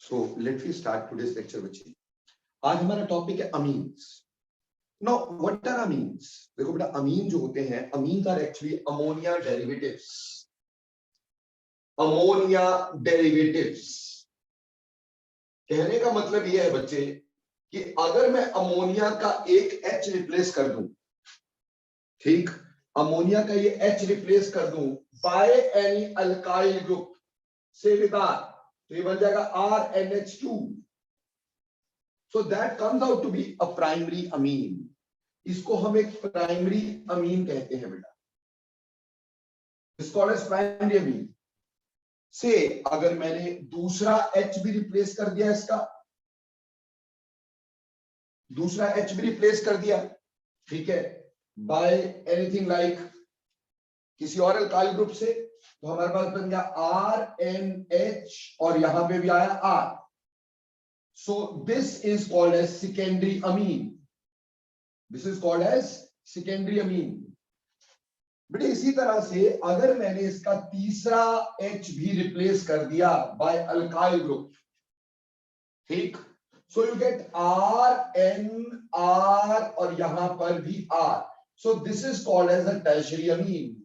So let me start today's lecture बच्चे। आज हमारा टॉपिक है amines. Now what are amines? देखो बेटा, अमीन जो होते हैं, amine are actually ammonia derivatives. Ammonia derivatives कहने का मतलब यह है बच्चे कि अगर मैं अमोनिया का एक H रिप्लेस कर दूं, ठीक, अमोनिया का ये H रिप्लेस कर दूं बाय एनी अल्काइल ग्रुप से विदार, तो ये बन जाएगा RNH2। So that comes out to be a primary amine। इसको हम एक प्राइमरी अमीन कहते हैं बेटा। It's called as primary amine। से अगर मैंने दूसरा H भी रिप्लेस कर दिया, इसका दूसरा H भी रिप्लेस कर दिया, ठीक है, बाय एनीथिंग लाइक किसी और अल्काइल ग्रुप से, तो हमारे पास बन गया RNH और यहां पे भी आया R। So this is called as secondary amine। This is called as secondary amine। बेटे इसी तरह से अगर मैंने इसका तीसरा H भी रिप्लेस कर दिया बाय अल्काइल ग्रुप, ठीक, so you get RNR और यहां पर भी R। So this is called as a tertiary amine।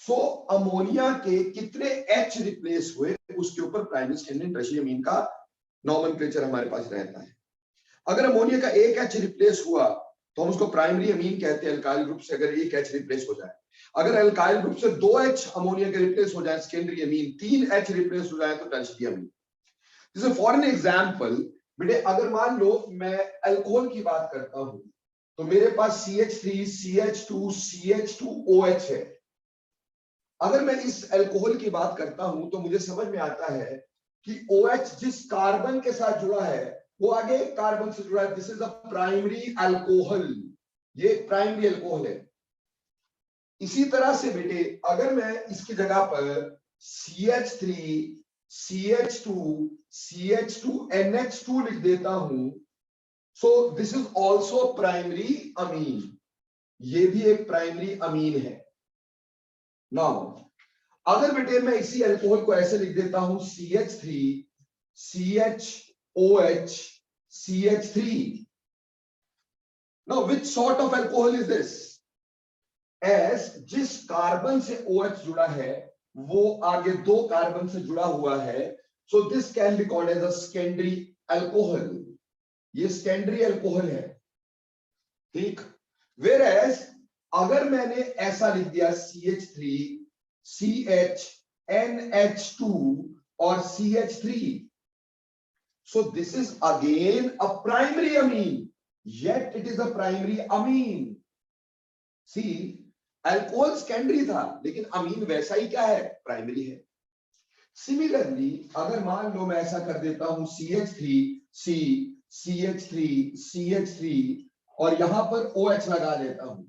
So ammonia के कितने H रिप्लेस हुए उसके ऊपर प्राइमरी सेकेंडरी टर्शियरी अमीन का नॉमेनक्लेचर हमारे पास रहता है। अगर अमोनिया का एक H रिप्लेस हुआ तो हम उसको प्राइमरी अमीन कहते हैं अल्काइल ग्रुप से, अगर एक H रिप्लेस हो जाए। अगर अल्काइल ग्रुप से 2 H अमोनिया के रिप्लेस हो जाए सेकेंडरी अमीन, 3 H रिप्लेस हो जाए तो टर्शियरी अमीन। जैसे फॉर एन एग्जांपल बेटे, अगर मान लो मैं अल्कोहल की बात करता हूं तो मेरे पास CH3 CH2 CH2OH है। अगर मैं इस अल्कोहल की बात करता हूं तो मुझे समझ में आता है कि OH जिस कार्बन के साथ जुड़ा है वो आगे एक कार्बन से जुड़ा है। This is a primary alcohol, ये प्राइमरी अल्कोहल है। इसी तरह से बेटे अगर मैं इसकी जगह पर CH3 CH2 CH2NH2 लिख देता हूं, सो this is also primary amine, ये भी एक प्राइमरी अमीन है। नाउ अगर बेटे मैं इसी अल्कोहल को ऐसे लिख देता हूं CH3 CHOH CH3, now which sort of alcohol is this? as जिस कार्बन से OH जुड़ा है वो आगे 2 कार्बन से जुड़ा हुआ है, so this can be called as a secondary alcohol। ये secondary alcohol है, ठीक। whereas अगर मैंने ऐसा लिख दिया CH3 CHNH2 और CH3, so this is again a primary amine, yet it is a primary amine। see, alcohol secondary था लेकिन अमीन वैसा ही क्या है, प्राइमरी है। सिमिलरली अगर मान लो मैं ऐसा कर देता हूं CH3 CH3 CH3 और यहां पर OH लगा देता हूं,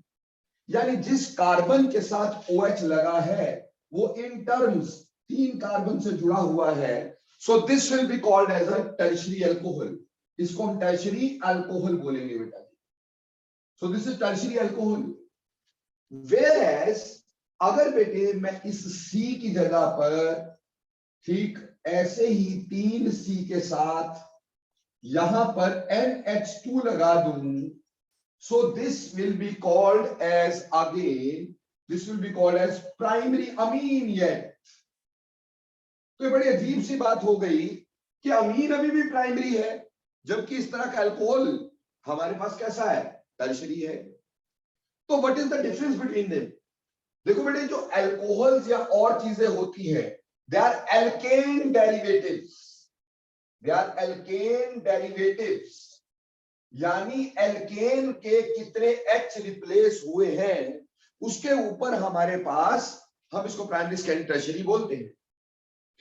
यानी जिस कार्बन के साथ OH लगा है वो इन टर्म्स 3 कार्बन से जुड़ा हुआ है। So this will be called as a tertiary alcohol. इसको हम टर्शियरी अल्कोहल बोलेंगे बेटा जी। So this is tertiary alcohol. Whereas अगर बेटे मैं इस C की जगह पर, ठीक, ऐसे ही 3C के साथ यहां पर NH2 लगा दूं, so this will be called as again, this will be called as primary amine yet। तो बड़ी अजीब सी बात हो गई कि अमीन अभी भी प्राइमरी है जबकि इस तरह का अल्कोहल हमारे पास कैसा है, टर्शियरी है। तो what is the difference between them? देखो बेटे जो अल्कोहल्स या और चीजें होती है, they are alkane derivatives, they are alkane derivatives, यानी एल्केन के कितने H रिप्लेस हुए हैं उसके ऊपर हमारे पास, हम इसको प्राइमरी सेकेंडरी टर्शियरी बोलते हैं,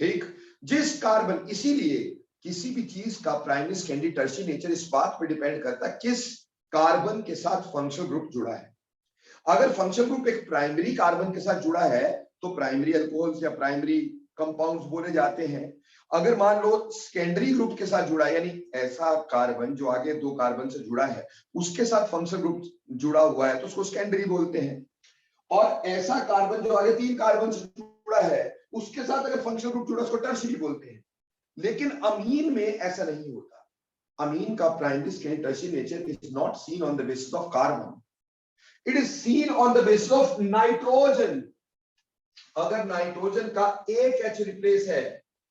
ठीक। जिस कार्बन, इसीलिए किसी भी चीज का प्राइमरी सेकेंडरी टर्शियरी नेचर इस बात पर डिपेंड करता है किस कार्बन के साथ फंक्शनल ग्रुप जुड़ा है। अगर फंक्शनल ग्रुप एक प्राइमरी कार्बन के साथ जुड़ा है तो प्राइमरी अल्कोहल्स या प्राइमरी कंपाउंड्स बोले जाते हैं। अगर मान लो सेकेंडरी ग्रुप के साथ जुड़ा है, यानी ऐसा कार्बन जो आगे 2 कार्बन से जुड़ा है उसके साथ फंक्शनल ग्रुप जुड़ा हुआ है तो उसको सेकेंडरी बोलते हैं। और ऐसा कार्बन जो आगे 3 कार्बन से जुड़ा है उसके साथ अगर फंक्शनल ग्रुप जुड़ा उसको टर्शियरी बोलते हैं। लेकिन अमीन में ऐसा नहीं होता। अमीन का primary secondary tertiary nature is not seen on the basis of carbon, it is seen on the basis of nitrogen. अगर नाइट्रोजन का एक H रिप्लेस है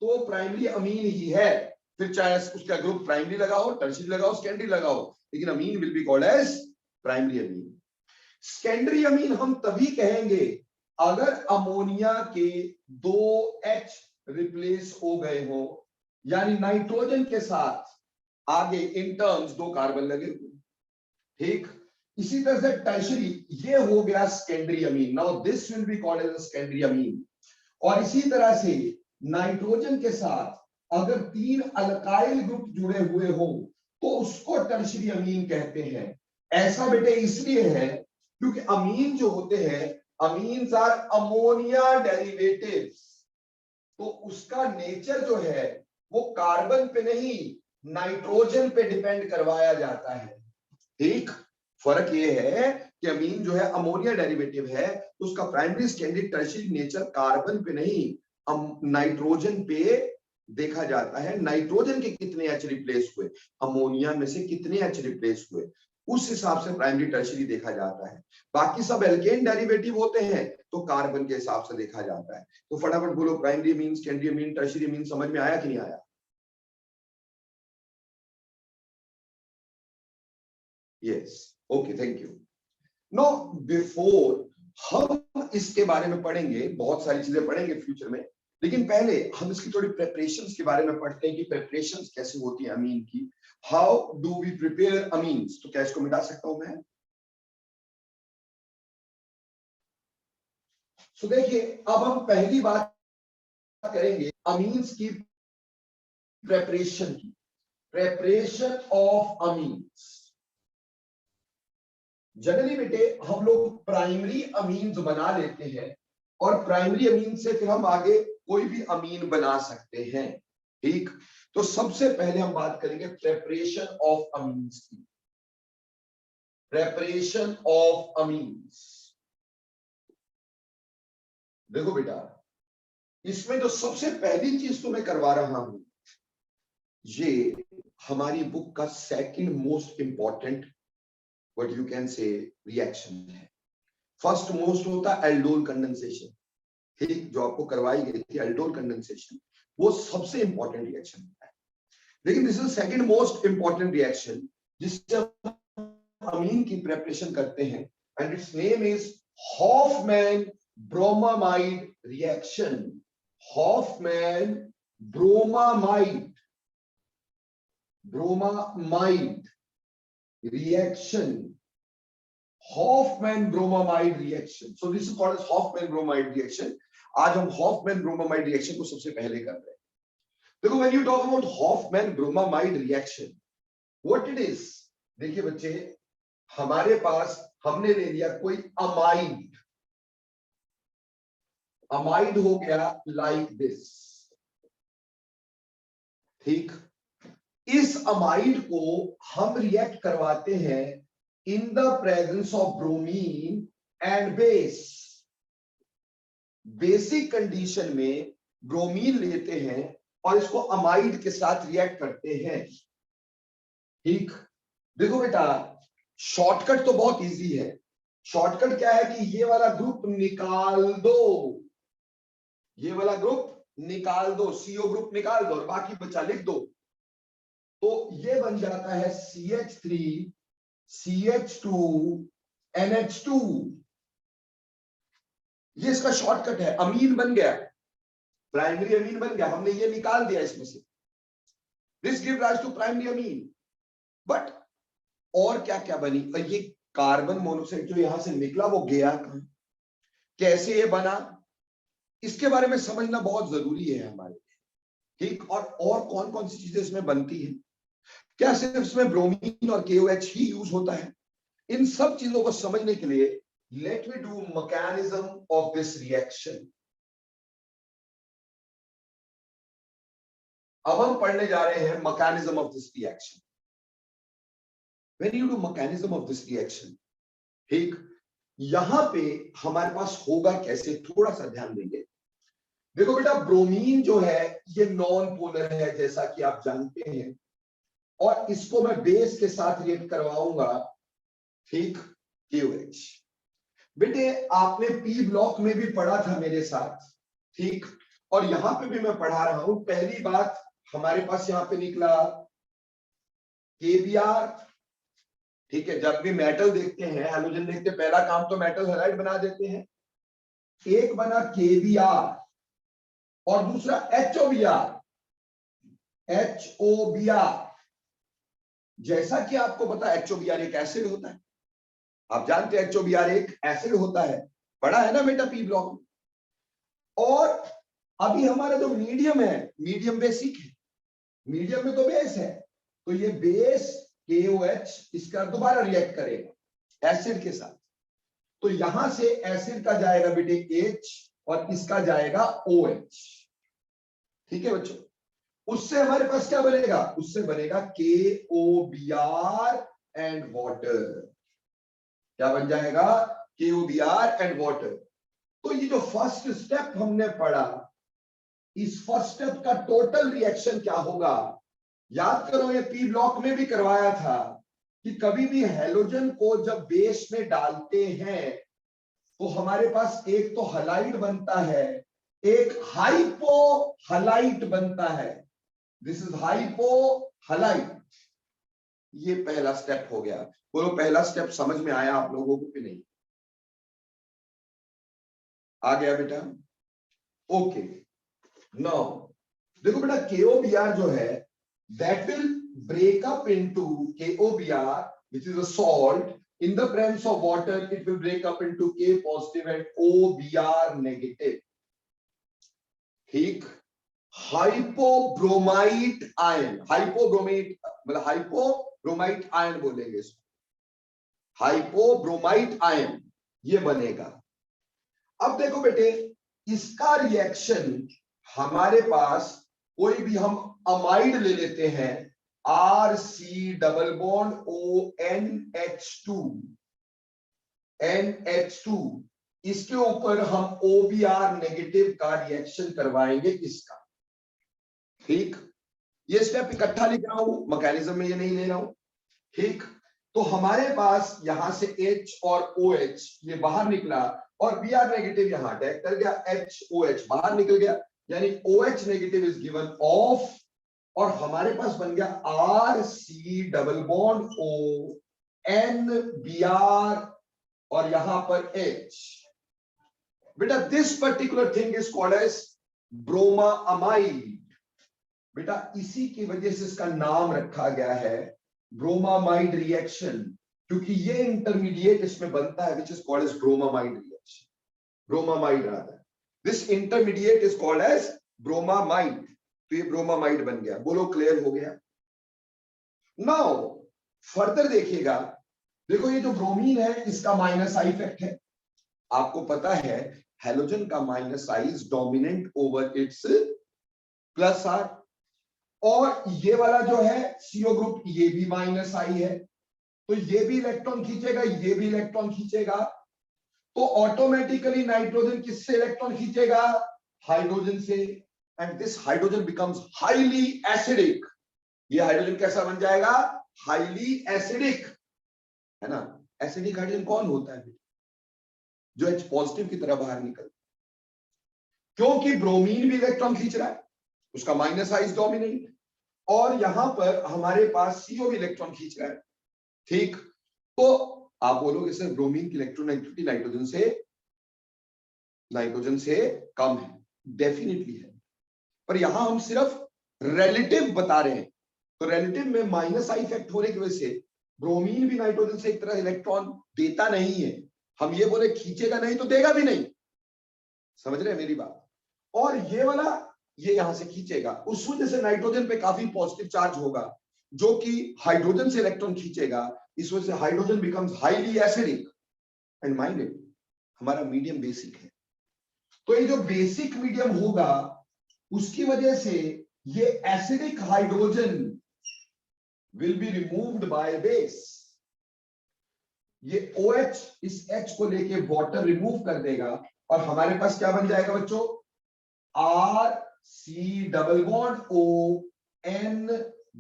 तो प्राइमरी अमीन ही है, फिर चाहे उसका ग्रुप प्राइमरी लगा हो, टर्शियरी लगा हो, सेकेंडरी लगा हो, लेकिन amine will be called as primary amine. Secondary amine हम तभी कहेंगे अगर अमोनिया के 2H रिप्लेस हो गए हो, यानी नाइट्रोजन के साथ आगे इन टर्म्स 2 कार्बन लगे हुए, ठीक। इसी तरह से टर्शियरी, ये हो गया secondary amine, now this will be called as secondary amine. और इसी तरह से नाइट्रोजन के साथ अगर 3 अल्काइल ग्रुप जुड़े हुए हो तो उसको टर्शियरी अमीन कहते हैं। ऐसा बेटे इसलिए है क्योंकि अमीन जो होते हैं, अमीन्स आर अमोनिया डेरिवेटिव्स, तो उसका नेचर जो है वो कार्बन पे नहीं नाइट्रोजन पे डिपेंड करवाया जाता है, ठीक। फर्क ये है कि अमीन जो है अमोनिया डेरिवेटिव है, तो उसका primary secondary tertiary nature carbon पे नहीं नाइट्रोजन पे देखा जाता है। नाइट्रोजन के कितने H रिप्लेस हुए, अमोनिया में से कितने H रिप्लेस हुए, उस हिसाब से प्राइमरी टर्शियरी देखा जाता है। बाकी सब एल्केन डेरिवेटिव होते हैं तो कार्बन के हिसाब से देखा जाता है। तो फटाफट बोलो, primary amine, secondary amine, tertiary amine समझ में आया कि नहीं आया? Yes, okay, thank you. No, before हम इसके बारे में पढ़ेंगे, बहुत सारी चीजें पढ़ेंगे फ्यूचर में, लेकिन पहले हम इसकी थोड़ी प्रिपरेशंस के बारे में पढ़ते हैं कि प्रिपरेशंस कैसे होती है अमीन की। How do we prepare amines? तो क्या इसको मिटा सकता हूं मैं? तो देखिए, अब हम पहली बात करेंगे अमीन्स की प्रिपरेशन की। प्रिपरेशन ऑफ अमीन्स, जनरली बेटे हम लोग प्राइमरी अमीन्स बना लेते हैं और प्राइमरी अमीन से फिर हम आगे कोई भी अमीन बना सकते हैं, ठीक। तो सबसे पहले हम बात करेंगे प्रिपरेशन ऑफ अमीन्स की। प्रिपरेशन ऑफ अमीन्स, देखो बेटा, इसमें जो सबसे पहली चीज तो मैं करवा रहा हूं, ये हमारी बुक का second most important what you can say reaction है। फर्स्ट मोस्ट होता है एल्डोल कंडेंसेशन, ठीक, जो आपको करवाई गई थी एल्डोल कंडेंसेशन, वो सबसे इंपॉर्टेंट रिएक्शन होता है। लेकिन this is second most important reaction जिससे अमीन की प्रिपरेशन करते हैं, and it's name is Hofmann bromamide reaction. Hofmann bromamide, bromamide reaction, Hoffman bromamide reaction. So this is called as Hoffman bromide reaction. आज हम Hoffman bromamide reaction को सबसे पहले कर रहे हैं। देखो, when you talk about Hoffman bromamide reaction, what it is, देखिए बच्चे, हमारे पास हमने ले लिया कोई अमाइड, अमाइड हो गया like this, ठीक। इस अमाइड को हम रिएक्ट करवाते हैं इन the presence of bromine and base. Basic condition में ब्रोमीन लेते हैं और इसको अमाइड के साथ रिएक्ट करते हैं, ठीक। देखो बेटा, शॉर्टकट तो बहुत इजी है। शॉर्टकट क्या है कि ये वाला ग्रुप निकाल दो, ये वाला ग्रुप निकाल दो, CO ग्रुप निकाल दो और बाकी बचा लिख दो, तो ये बन जाता है CH3 CH2 NH2। ये इसका शॉर्टकट है, अमीन बन गया, प्राइमरी अमीन बन गया, हमने ये निकाल दिया इसमें से। This give rise to primary amine. But और क्या क्या बनी, और ये कार्बन मोनोऑक्साइड जो यहां से निकला वो गया कहां, कैसे ये बना, इसके बारे में समझना बहुत जरूरी है हमारे लिए, ठीक। और कौन कौन सी चीजें इसमें बनती है, क्या सिर्फ इसमें ब्रोमीन और KOH ही यूज होता है, इन सब चीजों को समझने के लिए let me do mechanism of this reaction. अब हम पढ़ने जा रहे हैं mechanism of this reaction. When you do mechanism of this reaction, ठीक, यहां पे हमारे पास होगा कैसे, थोड़ा सा ध्यान देंगे। देखो बेटा, ब्रोमीन जो है ये नॉन पोलर है जैसा कि आप जानते हैं, और इसको मैं बेस के साथ रिएक्ट करवाऊंगा, ठीक, KOH। बेटे आपने पी ब्लॉक में भी पढ़ा था मेरे साथ, ठीक, और यहां पे भी मैं पढ़ा रहा हूं। पहली बात हमारे पास यहां पे निकला KBr, ठीक है। जब भी मेटल देखते हैं, हैलोजन देखते हैं, पहला काम तो मेटल हैलाइड बना देते हैं। एक बना KBr और दूसरा HOBr। HOBr, जैसा कि आपको पता है HOBr एक एसिड होता है, आप जानते हैं HOBr एक एसिड होता है, पढ़ा है ना बेटा पी ब्लॉक में। और अभी हमारा जो मीडियम है, मीडियम बेसिक है, मीडियम में तो बेस है, तो ये बेस KOH इसका दोबारा रिएक्ट करेगा एसिड के साथ, तो यहां से एसिड का जाएगा बेटे H और इसका जाएगा OH, ठीक है बच्चों। उससे हमारे पास क्या बनेगा, उससे बनेगा KOBr एंड वाटर। क्या बन जाएगा, KOBr एंड वाटर। तो ये जो फर्स्ट स्टेप हमने पढ़ा, इस फर्स्ट स्टेप का टोटल रिएक्शन क्या होगा, याद करो ये पी ब्लॉक में भी करवाया था कि कभी भी हैलोजन को जब बेस में डालते हैं तो हमारे पास एक तो हलाइड बनता है, एक हाइपो हलाइट बनता है। This is hypo halite. ये पहला स्टेप हो गया। बोलो पहला स्टेप समझ में आया आप लोगों को कि नहीं? आ गया बेटा? ओके। नाउ देखो बेटा, KOBr जो है that will break up into KOBr, which is a salt. In the presence of water, it will break up into K positive and OBr negative. ठीक, हाइपोब्रोमाइट आयन, हाइपोब्रोमाइट मतलब हाइपोब्रोमाइट आयन बोलेंगे इसको, हाइपोब्रोमाइट आयन ये बनेगा। अब देखो बेटे, इसका रिएक्शन हमारे पास कोई भी हम अमाइड ले लेते हैं, RC double bond ONH2, NH2, इसके ऊपर हम OBr नेगेटिव का रिएक्शन करवाएंगे इसका, ठीक। ये स्टेप इकट्ठा लिख रहा हूं, मैकेनिज्म में ये नहीं ले रहा हूं, ठीक। तो हमारे पास यहां से H और OH ये बाहर निकला और Br नेगेटिव यहां अटैक कर गया, HOH बाहर निकल गया, यानी OH negative is given off, और हमारे पास बन गया RC double bond O NBr और यहां पर H। बेटा this particular thing is called as bromamide. बेटा इसी की वजह से इसका नाम रखा गया है ब्रोमामाइड रिएक्शन, क्योंकि ये इंटरमीडिएट इसमें बनता है which is called as bromamide reaction, bromamide rather. This intermediate is called as bromamide. तो ये ब्रोमामाइड बन गया। बोलो क्लियर हो गया? नाउ फर्दर देखिएगा, देखो ये जो ब्रोमीन है इसका माइनस आई इफेक्ट है। आपको पता है हैलोजन का minus I is dominant over its plus R, और ये वाला जो है CO ग्रुप ये भी माइनस आई है, तो ये भी इलेक्ट्रॉन खींचेगा, ये भी इलेक्ट्रॉन खींचेगा, तो ऑटोमेटिकली नाइट्रोजन किससे इलेक्ट्रॉन खींचेगा? हाइड्रोजन से, and this hydrogen becomes highly acidic. ये हाइड्रोजन कैसा बन जाएगा? हाईली एसिडिक, है ना। एसिडिक हाइड्रोजन कौन होता है? जो H पॉजिटिव की तरह बाहर निकल, क्योंकि ब्रोमीन भी इलेक्ट्रॉन खींच रहा है, उसका माइनस आई इज डोमिनेंट, और यहां पर हमारे पास CO भी इलेक्ट्रॉन खींच रहा है, ठीक। तो आप बोलोगे सर ब्रोमीन की इलेक्ट्रोनेगेटिविटी नाइट्रोजन से कम है, डेफिनेटली है, पर यहां हम सिर्फ रिलेटिव बता रहे हैं। तो रिलेटिव में माइनस आई इफेक्ट होने की वजह से ब्रोमीन भी नाइट्रोजन से एक तरह इलेक्ट्रॉन देता नहीं है। हम ये बोले खींचेगा नहीं तो देगा भी नहीं, समझ रहे हैं मेरी बात। और ये वाला ये यहां से खींचेगा, उस वजह से नाइट्रोजन पे काफी पॉजिटिव चार्ज होगा जो कि हाइड्रोजन से इलेक्ट्रॉन खींचेगा, इस वजह से hydrogen becomes highly acidic. And mind it, हमारा मीडियम बेसिक है, तो ये जो बेसिक मीडियम होगा उसकी वजह से ये acidic hydrogen will be removed by base. ये OH इस H को लेके वाटर रिमूव कर देगा और हमारे पास क्या बन जाएगा बच्चों? R C double bond O N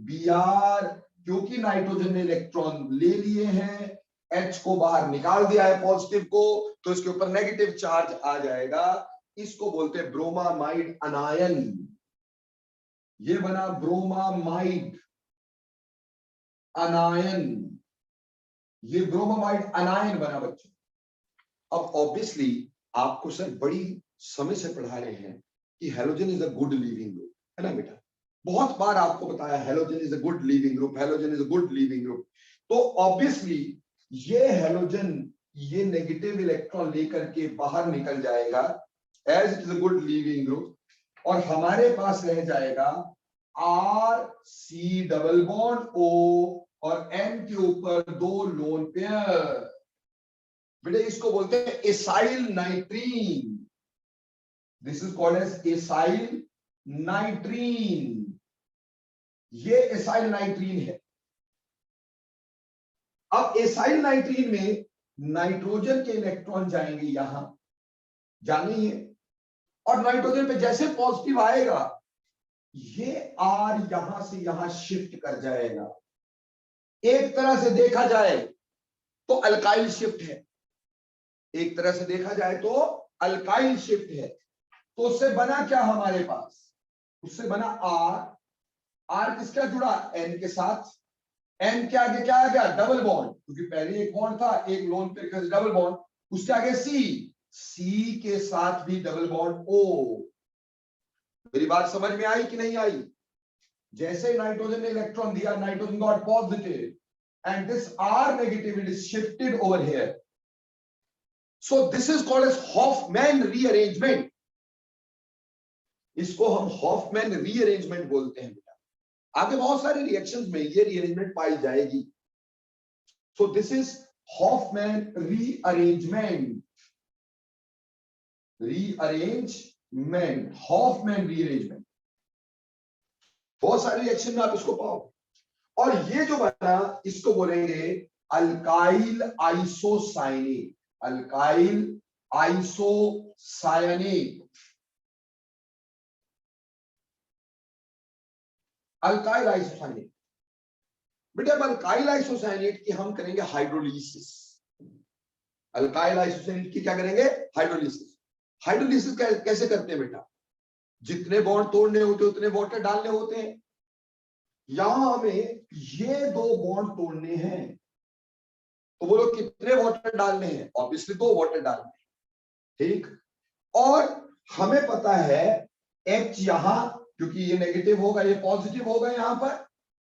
Br, क्योंकि नाइट्रोजन ने इलेक्ट्रॉन ले लिए हैं, H को बाहर निकाल दिया है पॉजिटिव को, तो इसके ऊपर नेगेटिव चार्ज आ जाएगा। इसको बोलते हैं ब्रोमामाइड अनायन। ये बना ब्रोमामाइड अनायन, ये ब्रोमामाइड अनायन बना बच्चों। अब ऑब्वियसली आपको सर बड़ी समय से पढ़ा रहे हैं कि halogen is a good leaving group, है ना बेटा? बहुत बार आपको बताया halogen is a good leaving group, halogen is a good leaving group. तो ऑब्वियसली ये हेलोजन ये नेगेटिव इलेक्ट्रॉन लेकर के बाहर निकल जाएगा as it is a good leaving group, और हमारे पास रह जाएगा R C double bond O और N के ऊपर 2 लोन पेयर। बेटे इसको बोलते हैं acyl nitrene, this is called as acyl nitrene. ये एसाइल नाइट्रीन है। अब एसाइल नाइट्रीन में नाइट्रोजन के इलेक्ट्रॉन जाएंगे यहां, जाने ही है, और नाइट्रोजन पे जैसे पॉजिटिव आएगा ये R यहां से यहां शिफ्ट कर जाएगा। एक तरह से देखा जाए तो अल्काइल शिफ्ट है, एक तरह से देखा जाए तो अल्काइल शिफ्ट है। तो उससे बना क्या हमारे पास, उससे बना R किसका जुड़ा, N के साथ, N के आगे क्या आ गया, डबल बॉन्ड, क्योंकि पहले एक बॉन्ड था, एक लोन पेयर का डबल बॉन्ड, उसके आगे C के साथ भी डबल बॉन्ड O। मेरी बात समझ में आई कि नहीं आई? जैसे नाइट्रोजन ने इलेक्ट्रॉन दिया, nitrogen got positive and this R negative it is shifted over here. So this is called as Hoffmann rearrangement. इसको हम हॉफमैन रीअरेंजमेंट बोलते हैं बेटा। आगे बहुत सारे रिएक्शंस में ये रीअरेंजमेंट पाई जाएगी। So this is Hoffmann rearrangement, rearrangement, Hoffmann rearrangement. बहुत सारे रिएक्शन में आप इसको पाओ। और ये जो बना इसको बोलेंगे alkyl isocyanate, alkyl isocyanate, alkyl isocyanate. बेटा अब अल्काइल आइसोसाइनेट की हम करेंगे हाइड्रोलिसिस। अल्काइल आइसोसाइनेट की क्या करेंगे, हाइड्रोलिसिस। हाइड्रोलिसिस कैसे करते हैं बेटा, जितने बॉन्ड तोड़ने होते हैं उतने वाटर डालने होते हैं। यहां हमें ये 2 बॉन्ड तोड़ने हैं, तो बोलो कितने वाटर डालने हैं, ऑब्वियसली 2 वाटर डालने हैं, ठीक। और हमें पता है H यहां, क्योंकि ये नेगेटिव होगा ये पॉजिटिव होगा, यहां पर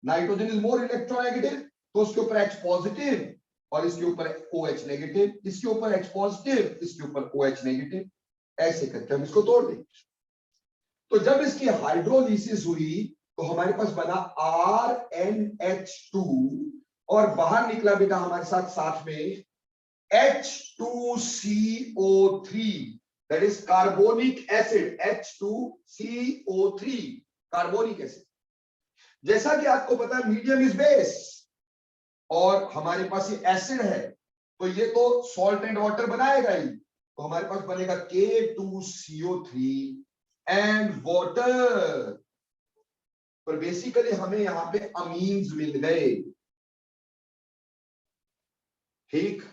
नाइट्रोजन इज मोर इलेक्ट्रोनेगेटिव, तो उसके ऊपर H पॉजिटिव और इसके ऊपर OH नेगेटिव, इसके ऊपर H पॉजिटिव इसके ऊपर OH नेगेटिव, ऐसे करके हम इसको तोड़ देंगे। तो जब इसकी हाइड्रोलिसिस हुई तो हमारे पास बना RNH2 और बाहर निकला बेटा हमारे साथ साथ में H2CO3, that is carbonic acid, H2CO3 carbonic acid. जैसा कि आपको पता है मीडियम इज बेस और हमारे पास ये एसिड है, तो ये तो सॉल्ट एंड वाटर बनाएगा ही, तो हमारे पास बनेगा K2CO3 एंड वाटर। पर बेसिकली हमें यहां पे अमीन्स मिल गए, ठीक।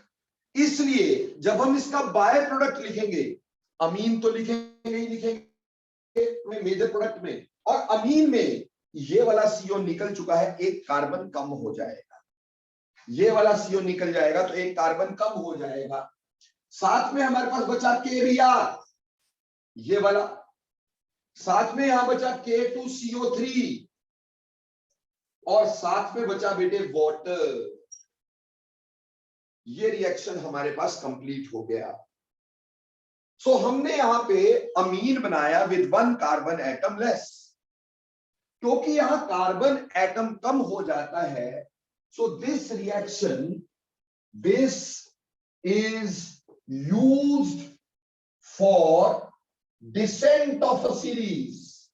इसलिए जब हम इसका बाय प्रोडक्ट लिखेंगे, अमीन तो लिखेंगे ही लिखेंगे मेजर प्रोडक्ट में, और अमीन में ये वाला CO निकल चुका है, एक कार्बन कम हो जाएगा, ये वाला CO निकल जाएगा तो एक कार्बन कम हो जाएगा। साथ में हमारे पास बचा KBr, ये वाला, साथ में यहां बचा K2CO3 और साथ में बचा बेटे वाटर। ये रिएक्शन हमारे पास कंप्लीट हो गया। सो हमने यहां पे अमीन बनाया विद 1 कार्बन एटम लेस, क्योंकि यहां कार्बन एटम कम हो जाता है। So this reaction this is used for descent of a series,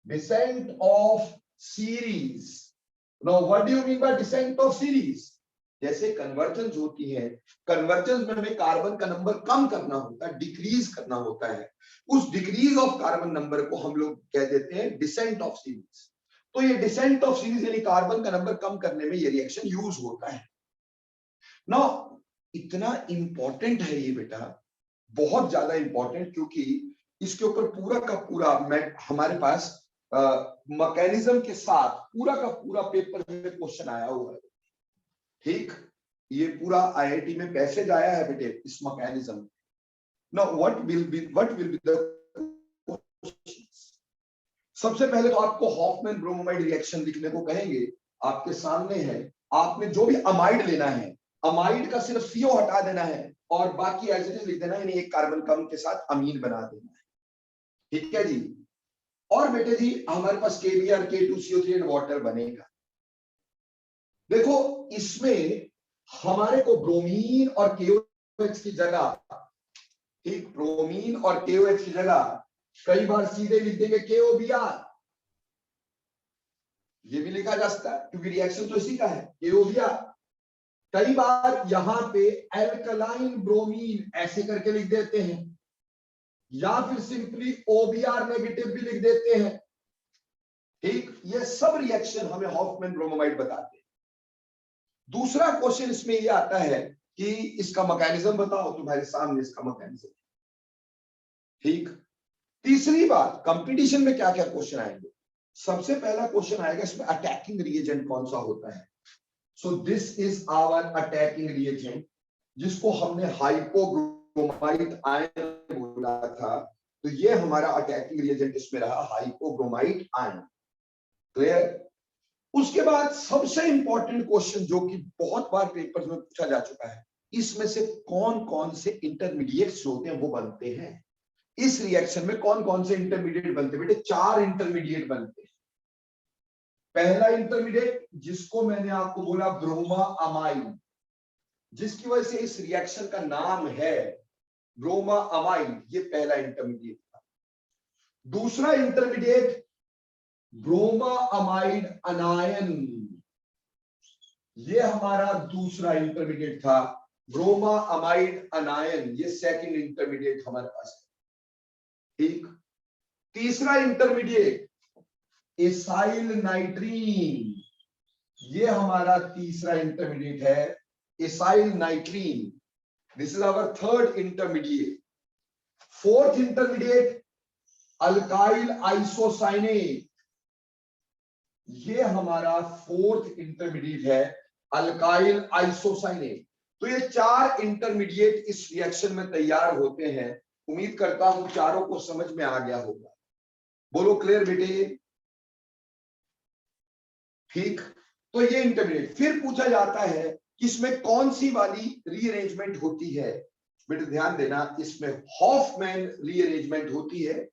descent of series. Now what do you mean by descent of series? जैसे कन्वर्जेंस होती है, कन्वर्जेंस में हमें कार्बन का नंबर कम करना होता है, डिक्रीज करना होता है। उस डिक्रीज ऑफ कार्बन नंबर को हम लोग कह देते हैं डिसेंट ऑफ सीरीज। तो ये डिसेंट ऑफ सीरीज यानी कार्बन का नंबर कम करने में ये रिएक्शन यूज होता है। ना इतना इंपॉर्टेंट है ये बेटा, बहुत ज्यादा इंपॉर्टेंट, क्योंकि इसके ऊपर पूरा का पूरा हमारे पास मैकेनिज्म के साथ पूरा का पूरा पेपर में क्वेश्चन आया हुआ है। ठीक, ये पूरा आईआईटी में पैसेज आया है बेटे इस mechanism. Now what will be the questions. सबसे पहले तो आपको हॉफमैन ब्रोमोमाइड रिएक्शन लिखने को कहेंगे, आपके सामने है। आपने जो भी अमाइड लेना है, अमाइड का सिर्फ सीओ हटा देना है और बाकी एज इट इज लिख देना है, यानी एक कार्बन कम के साथ अमीन बना देना है। ठीक है जी। और बेटे जी हमारे पास KBr K2CO3 एंड वाटर बनेगा। देखो इसमें हमारे को ब्रोमीन और KOH की जगह, ठीक, ब्रोमीन और KOH की जगह कई बार सीधे लिख देंगे KOBr, ये भी लिखा जा सकता है क्योंकि रिएक्शन तो इसी का है KOBr। कई बार यहां पे एल्कलाइन ब्रोमीन ऐसे करके लिख देते हैं, या फिर सिंपली OBr नेगेटिव भी लिख देते हैं। ठीक, ये सब रिएक्शन हमें हॉफमैन ब्रोमोमाइड बताते हैं। दूसरा क्वेश्चन इसमें ये आता है कि इसका मैकेनिज्म बताओ, तुम्हारे सामने इसका मैकेनिज्म। ठीक, तीसरी बात, कंपटीशन में क्या क्या क्वेश्चन आएंगे। सबसे पहला क्वेश्चन आएगा इसमें अटैकिंग रिएजेंट कौन सा होता है। So this is our attacking reagent, जिसको हमने हाइपोब्रोमाइड आयन बोला था। तो ये हमारा अटैकिंग रिएजेंट इसमें रहा हाइपोब्रोमाइड आयन। क्लियर। उसके बाद सबसे इंपॉर्टेंट क्वेश्चन जो कि बहुत बार पेपर्स में पूछा जा चुका है, इसमें से कौन कौन से इंटरमीडिएट्स होते हैं वो बनते हैं। इस रिएक्शन में कौन कौन से इंटरमीडिएट बनते हैं बेटे, 4 इंटरमीडिएट बनते हैं। पहला इंटरमीडिएट जिसको मैंने आपको बोला ब्रोमा अमाइड, जिसकी वजह से इस रिएक्शन का नाम है ब्रोमा अमाइड, ये पहला इंटरमीडिएट था। दूसरा इंटरमीडिएट ब्रोमा अमाइड अनायन, ये हमारा दूसरा इंटरमीडिएट था ब्रोमा अमाइड अनायन, ये सेकंड इंटरमीडिएट हमारे पास है। ठीक, तीसरा इंटरमीडिएट एसाइल नाइट्रीन, ये हमारा तीसरा इंटरमीडिएट है acyl nitrene, this is our third intermediate. Fourth intermediate alkyl isocyanate, ये हमारा फोर्थ इंटरमीडिएट है अल्काइल आइसोसाइनेट। तो ये 4 इंटरमीडिएट इस रिएक्शन में तैयार होते हैं। उम्मीद करता हूं चारों को समझ में आ गया होगा। बोलो क्लियर बेटे। ठीक, तो ये इंटरमीडिएट। फिर पूछा जाता है कि इसमें कौन सी वाली रीअरेंजमेंट होती है। बेटे ध्यान देना, इसमें हॉफमैन रीअरेंजमेंट होती है।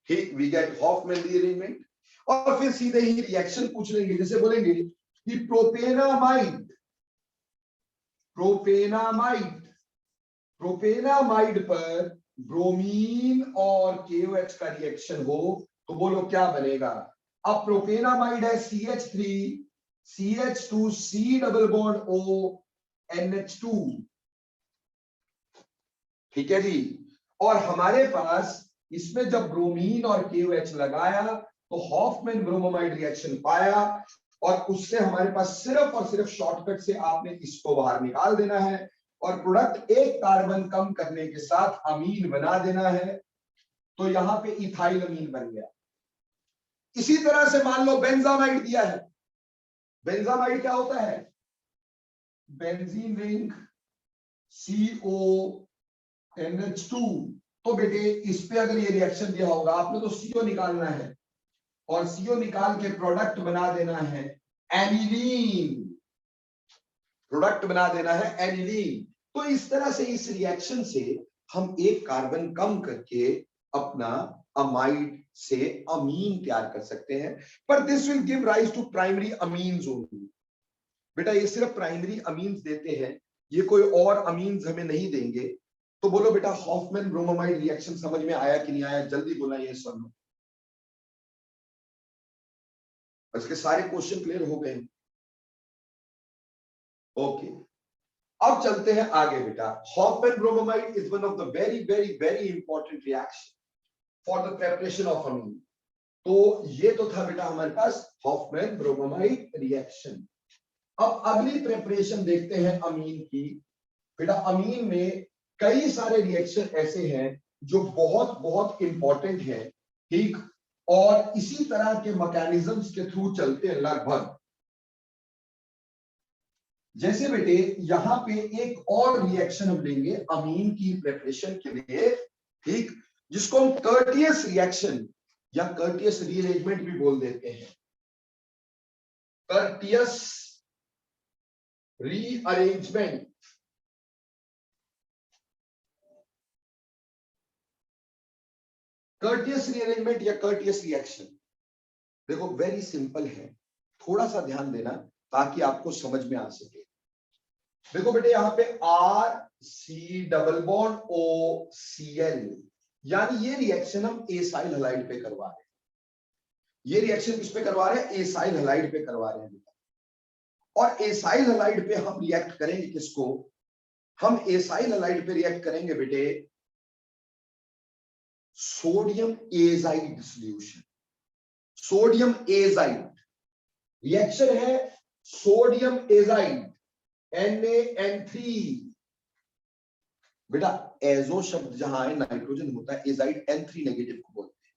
ठीक, वी गेट हॉफमैन रीअरेंजमेंट। और फिर सीधे ही रिएक्शन पूछ लेंगे, जैसे बोलेंगे कि प्रोपेनामाइड, प्रोपेनामाइड, प्रोपेनामाइड पर ब्रोमीन और KOH का रिएक्शन हो तो बोलो क्या बनेगा। अब प्रोपेनामाइड है CH3 CH2 C double bond O NH2। ठीक है जी। और हमारे पास इसमें जब ब्रोमीन और KOH लगाया तो हॉफमैन ब्रोमोमाइड रिएक्शन पाया, और उससे हमारे पास सिर्फ और सिर्फ शॉर्टकट से आपने इसको बाहर निकाल देना है और प्रोडक्ट एक कार्बन कम करने के साथ अमीन बना देना है। तो यहां पे इथाइल अमीन बन गया। इसी तरह से मान लो बेंजामाइड दिया है। बेंजामाइड क्या होता है, बेंजीन रिंग CONH2। तो बेटे इस पे अगर ये रिएक्शन दिया होगा, आपने तो CO निकालना है और CO निकाल के प्रोडक्ट बना देना है एनिलीन, प्रोडक्ट बना देना है एनिलीन। तो इस तरह से इस रिएक्शन से हम एक कार्बन कम करके अपना अमाइड से अमीन तैयार कर सकते हैं। पर this will give rise to primary amines only. बेटा ये सिर्फ प्राइमरी अमीन्स देते हैं, ये कोई और अमीन्स हमें नहीं देंगे। तो बोलो बेटा हॉफमैन ब्रोमोमाइड रिएक्शन समझ में आया कि नहीं आया, जल्दी बोला ये सब। इसके सारे क्वेश्चन क्लियर हो गए। ओके, अब चलते हैं आगे बेटा। Hofmann bromamide is one of the very very very important reaction for the preparation of amine. तो ये तो था बेटा हमारे पास हॉफमैन ब्रोमोमाइड रिएक्शन। अब अगली प्रेपरेशन देखते हैं अमीन की। बेटा अमीन में कई सारे रिएक्शन ऐसे हैं जो बहुत बहुत इंपॉर्टेंट है, ठीक, और इसी तरह के मैकेनिज्म्स के थ्रू चलते हैं लगभग। जैसे बेटे यहां पे एक और रिएक्शन हम लेंगे अमीन की प्रेपरेशन के लिए, ठीक, जिसको हम कर्टियस रिएक्शन या कर्टियस रीअरेंजमेंट भी बोल देते हैं। Curtius rearrangement. कर्टियस रीअरेंजमेंट या कर्टियस रिएक्शन, देखो वेरी सिंपल है, थोड़ा सा ध्यान देना ताकि आपको समझ में आ सके। देखो बेटे यहां पे RC≡OCl, यानी ये रिएक्शन हम एसाइल हैलाइड पे करवा रहे हैं। ये रिएक्शन किस पे करवा रहे हैं? एसाइल हैलाइड पे करवा रहे हैं बेटा। और एसाइल हैलाइड पे हम रिएक्ट करेंगे किसको? हम एसाइल हैलाइड पे रिएक्ट करेंगे बेटे sodium azide solution. Sodium azide reaction है, सोडियम एजाइड NaN3। बेटा एजो शब्द जहां है नाइट्रोजन होता है, एजाइड N3 नेगेटिव को बोलते हैं,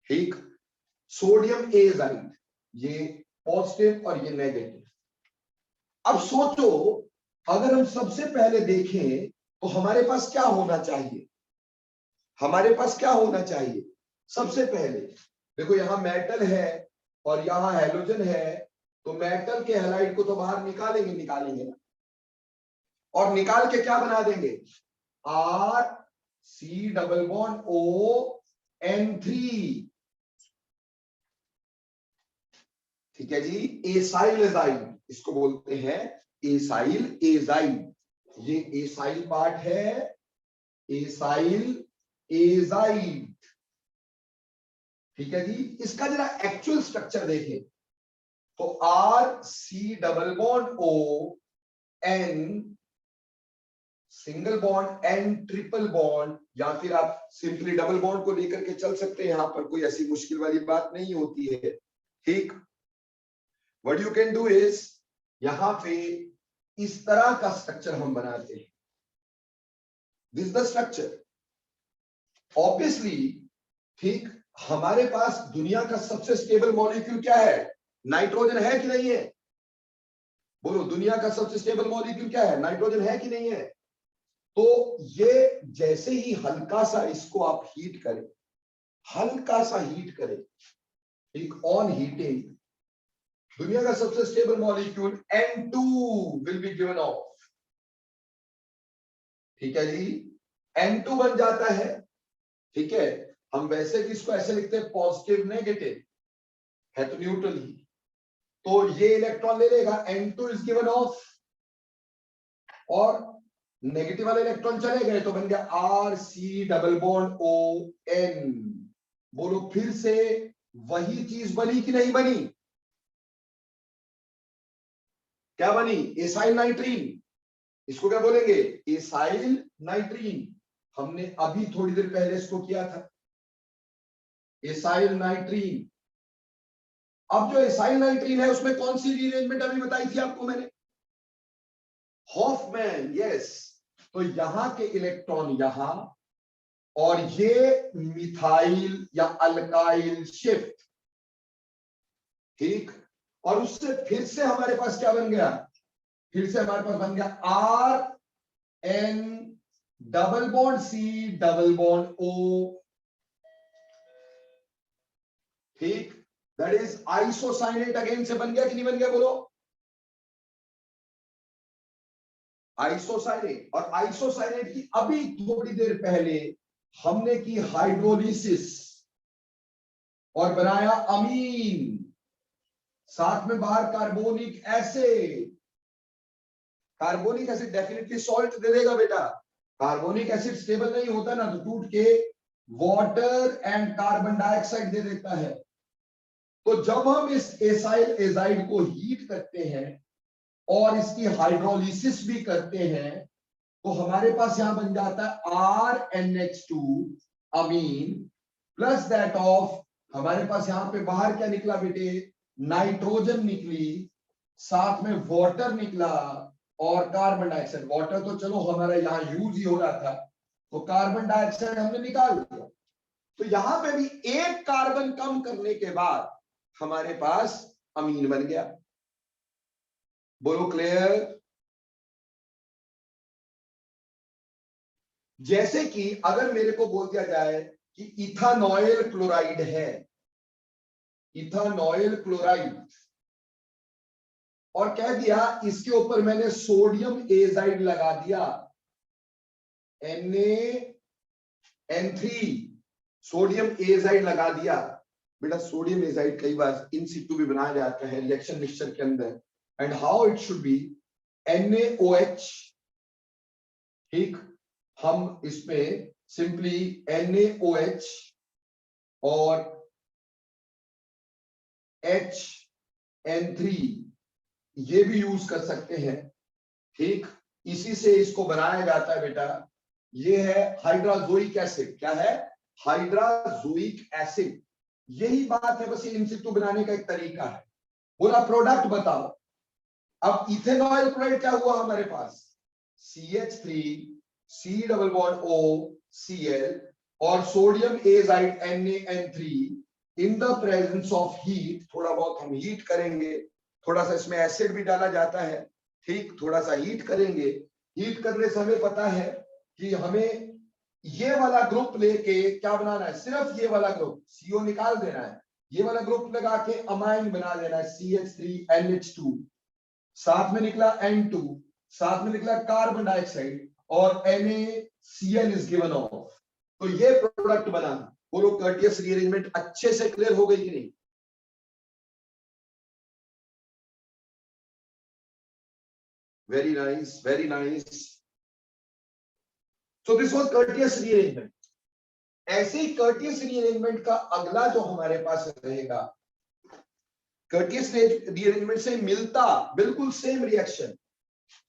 ठीक। सोडियम एजाइड ये पॉजिटिव और ये नेगेटिव। अब सोचो अगर हम सबसे पहले देखें तो हमारे पास क्या होना चाहिए? हमारे पास क्या होना चाहिए? सबसे पहले देखो यहां मेटल है और यहां हैलोजन है, तो मेटल के हैलाइड को तो बाहर निकालेंगे ना, और निकाल के क्या बना देंगे? RC≡ON3, ठीक है जी। एसाइल एजाइड इसको बोलते हैं, एसाइल एजाइड। ये एसाइल पार्ट है, एसाइल एजाइड, ठीक है जी। इसका जरा एक्चुअल स्ट्रक्चर देखें तो RC≡ON single bond N triple bond, या फिर आप सिंपली डबल बॉन्ड को लेकर के चल सकते हैं, यहां पर कोई ऐसी मुश्किल वाली बात नहीं होती है, ठीक। What you can do is, यहां पे इस तरह का स्ट्रक्चर हम बनाते हैं। This is the structure obviously, ठीक। हमारे पास दुनिया का सबसे स्टेबल मॉलिक्यूल क्या है? नाइट्रोजन है कि नहीं है? बोलो, दुनिया का सबसे स्टेबल मॉलिक्यूल क्या है? नाइट्रोजन है कि नहीं है? तो ये जैसे ही हल्का सा इसको आप हीट करें, हल्का सा हीट करें, ठीक, ऑन हीटिंग, दुनिया का सबसे stable molecule N2 will be given of, ठीक है जी। N2 बन जाता है, ठीक है। हम वैसे भी इसको ऐसे लिखते हैं पॉजिटिव नेगेटिव, है तो न्यूट्रल ही, तो ये इलेक्ट्रॉन ले लेगा, N2 इज गिवन ऑफ, और नेगेटिव वाले इलेक्ट्रॉन चले गए तो बन गया RC≡ON। बोलो फिर से वही चीज बनी कि नहीं बनी? क्या बनी? एसाइल नाइट्रीन। इसको क्या बोलेंगे? एसाइल नाइट्रीन। हमने अभी थोड़ी देर पहले इसको किया था, एसाइल नाइट्रीन। अब जो एसाइल नाइट्रीन है उसमें कौन सी रीअरेंजमेंट अभी बताई थी आपको मैंने? Hofmann, yes. तो यहां के इलेक्ट्रॉन यहां, और ये मिथाइल या अल्काइल शिफ्ट, ठीक। और उससे फिर से हमारे पास क्या बन गया? फिर से हमारे पास बन गया RN≡C≡O, ठीक। दैट इज आइसोसाइनेट अगेन से बन गया कि नहीं बन गया? बोलो, आइसोसाइनेट। और आइसोसाइनेट की अभी थोड़ी देर पहले हमने की हाइड्रोलिसिस और बनाया अमीन, साथ में बाहर carbonic acid. Carbonic acid definitely salt दे देगा बेटा। कार्बोनिक एसिड स्टेबल नहीं होता ना, तो टूट के वाटर एंड कार्बन डाइऑक्साइड दे देता है। तो जब हम इस एसाइल एजाइड को हीट करते हैं और इसकी हाइड्रोलिसिस भी करते हैं, तो हमारे पास यहां बन जाता है RNH2 Amin plus that of, हमारे पास यहां पे बाहर क्या निकला बेटे, नाइट्रोजन निकली, साथ में वाटर निकला और कार्बन डाइऑक्साइड। वाटर तो चलो हमारा यहां यूज ही हो रहा था, तो कार्बन डाइऑक्साइड हमने निकाल दिया। तो यहां पे भी एक कार्बन कम करने के बाद हमारे पास अमीन बन गया। बोलो क्लियर? जैसे कि अगर मेरे को बोल दिया जाए कि इथानॉइल क्लोराइड है, इथानॉइल क्लोराइड, और कह दिया इसके ऊपर मैंने सोडियम एजाइड लगा दिया, NaN3, सोडियम एजाइड लगा दिया। बेटा सोडियम एजाइड कई बार इन सिटू भी बनाया जाता है रिएक्शन मिक्सचर के अंदर, and how it should be NaOH। ठीक, हम इसमें सिंपली NaOH और HN3 ये भी यूज कर सकते हैं। ठीक, इसी से इसको बनाया जाता है बेटा, ये है हाइड्राजोइक एसिड। क्या है? Hydrazoic acid. यही बात है, बस ये इन सिटू बनाने का एक तरीका है। पूरा प्रोडक्ट बताओ। अब इथेनॉइल क्लोराइड क्या हुआ हमारे पास, CH3 C double bond O Cl और sodium azide NaN3 in the presence of heat. थोड़ा बहुत हम हीट करेंगे, थोड़ा सा इसमें एसिड भी डाला जाता है। ठीक, थोड़ा सा हीट करेंगे। हीट करने से हमें पता है कि हमें ये वाला ग्रुप लेके क्या बनाना है, सिर्फ ये वाला ग्रुप CO निकाल देना है, ये वाला ग्रुप लगा के अमाइन बना लेना है CH3NH2, साथ में निकला N2, साथ में निकला कार्बन डाइऑक्साइड और NaCl इज गिवन ऑफ। तो ये प्रोडक्ट बना। बोलो कर्टियस रीअरेंजमेंट अच्छे से क्लियर हो गई कि नहीं? Very nice, very nice. So this was Curtius rearrangement. ऐसे ही कर्टियस रीअरेंजमेंट का अगला जो हमारे पास रहेगा, कर्टियस रीअरेंजमेंट से मिलता बिल्कुल सेम रिएक्शन,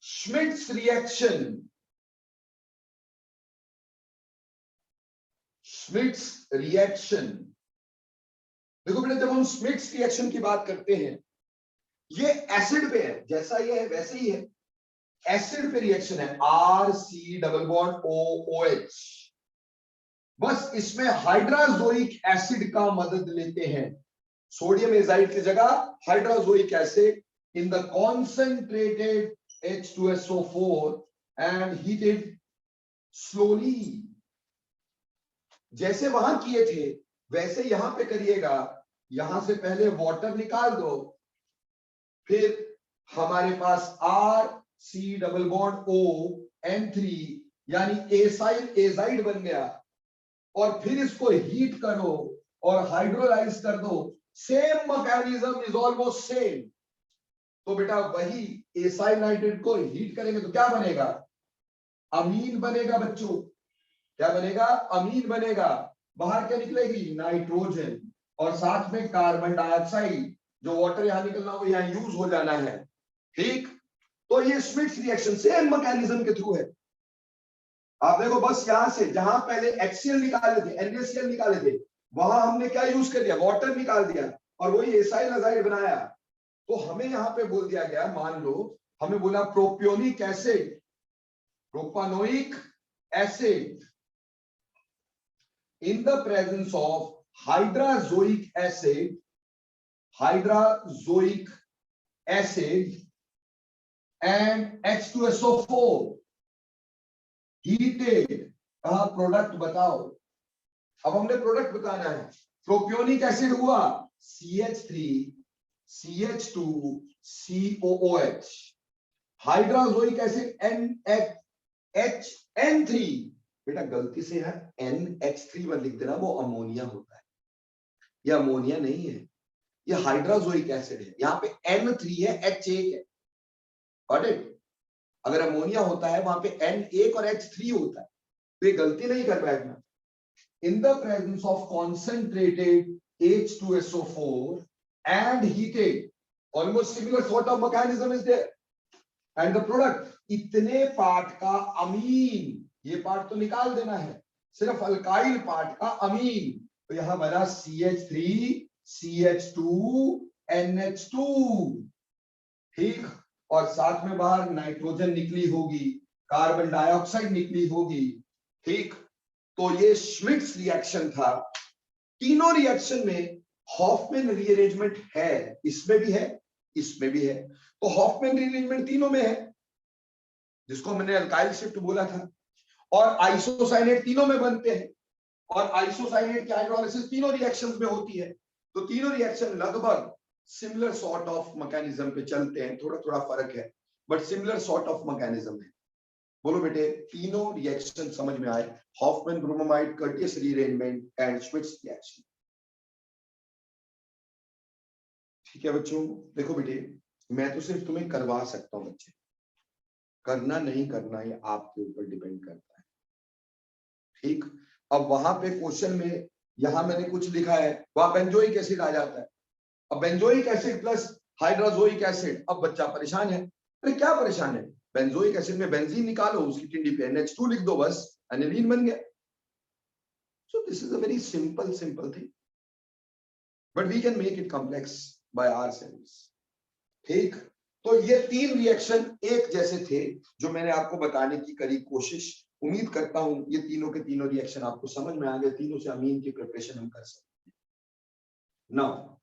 श्मिट्स रिएक्शन। श्मिट्स रिएक्शन, देखो बेटा जब हम श्मिट्स रिएक्शन की बात करते हैं, ये एसिड पे है, जैसा ये है वैसे ही है, एसिड पे रिएक्शन है, RC डबल बॉन्ड OOH। बस इसमें हाइड्राजोइक एसिड का मदद लेते हैं, सोडियम एजाइड की जगह hydrazoic acid in the concentrated H2SO4 and heated slowly. जैसे वहां किए थे वैसे यहां पे करिएगा। यहां से पहले वाटर निकाल दो, फिर हमारे पास RC डबल बॉन्ड ON3 यानी एसाइल एजाइड बन गया, और फिर इसको हीट करो और हाइड्रोलाइज कर दो। Same mechanism is almost same. तो बेटा वही एसाइल नाइट्रेट को हीट करेंगे तो क्या बनेगा, अमीन बनेगा बच्चों। क्या बनेगा, अमीन बनेगा। बाहर क्या निकलेगी, नाइट्रोजन, और साथ में कार्बन डाइऑक्साइड। जो वाटर यहां निकलना हो यहां यूज हो जाना है। ठीक, तो ये श्मिट्स रिएक्शन सेम मैकेनिज्म के थ्रू है। आप देखो बस यहां से जहां पहले HCl निकाले थे, NaCl निकाले थे, वहां हमने क्या यूज कर दिया, वाटर निकाल दिया और वही एसाइल एजाइड बनाया। तो हमें यहां पे बोल दिया गया, मान लो हमें बोला propionic acid, propanoic acid in the presence of hydrazoic acid, and H2SO4 heated। कहा प्रोडक्ट बताओ। अब हमने प्रोडक्ट बताना है। प्रोपियोनिक एसिड हुआ CH3 CH2 COOH, hydrazoic acid NHN3। बेटा गलती से यार NH3 पर लिख देना, वो अमोनिया होता है, ये अमोनिया नहीं है, ये हाइड्रोजोइक एसिड है। यहाँ पे N3 है, H1 है। Got it? अगर अमोनिया होता है वहां पे N1 और H3 होता है, तो ये गलती नहीं कर बैठना। इन the presence of concentrated H2SO4 and heated, almost similar sort of mechanism is there. And the product, इतने पार्ट का अमीन, ये पार्ट तो निकाल देना है, सिर्फ अल्काइल पार्ट का अमीन, तो यहां बना CH3 CH2 NH2, ठीक, और साथ में बाहर नाइट्रोजन निकली होगी, कार्बन डाइऑक्साइड निकली होगी, ठीक। तो ये श्मिट्स रिएक्शन था। तीनों रिएक्शन में हॉफमैन रीअरेंजमेंट है, इसमें भी है, इसमें भी है, तो हॉफमैन रीअरेंजमेंट तीनों में है, जिसको मैंने अल्काइल शिफ्ट बोला था, और आइसोसाइनेट तीनों में बनते हैं, और आइसोसाइनेट की हाइड्रोलाइसिस तीनों रिएक्शंस में होती है, तो तीनों रिएक्शन लगभग सिमिलर सॉर्ट ऑफ मैकेनिज्म पे चलते हैं, थोड़ा थोड़ा फर्क है but similar sort of mechanism है। बोलो बेटे, तीनों रिएक्शन समझ में आए? Hofmann bromamide, Curtius rearrangement and Schmidt's reaction. ठीक है बच्चों, देखो बेटे, मैं तो सिर्फ तुम्हें करवा सकता हूं बच्चे, करना नहीं करना ये आपके ऊपर डिपेंड करता है, ठीक। अब वहां पे क्वेश्चन में यहां मैंने कुछ लिखा है, वहां बेंजोइक एसिड आ जाता है, अब benzoic acid plus hydrazoic acid, अब बच्चा परेशान है, अरे क्या परेशान है, बेंजोइक एसिड में बेंजीन निकालो, उसकी टिंडी पे NH2 लिख दो, बस एनिलीन बन गया। So this is a very simple thing, but we can make it complex by ourselves, ठीक। तो ये तीन रिएक्शन एक जैसे थे जो मैंने आपको बताने की करी कोशिश, उम्मीद करता हूं ये तीनों के तीनों रिएक्शन आपको समझ में आ गए, तीनों से अमीन की प्रिपरेशन हम कर सकते हैं। नाउ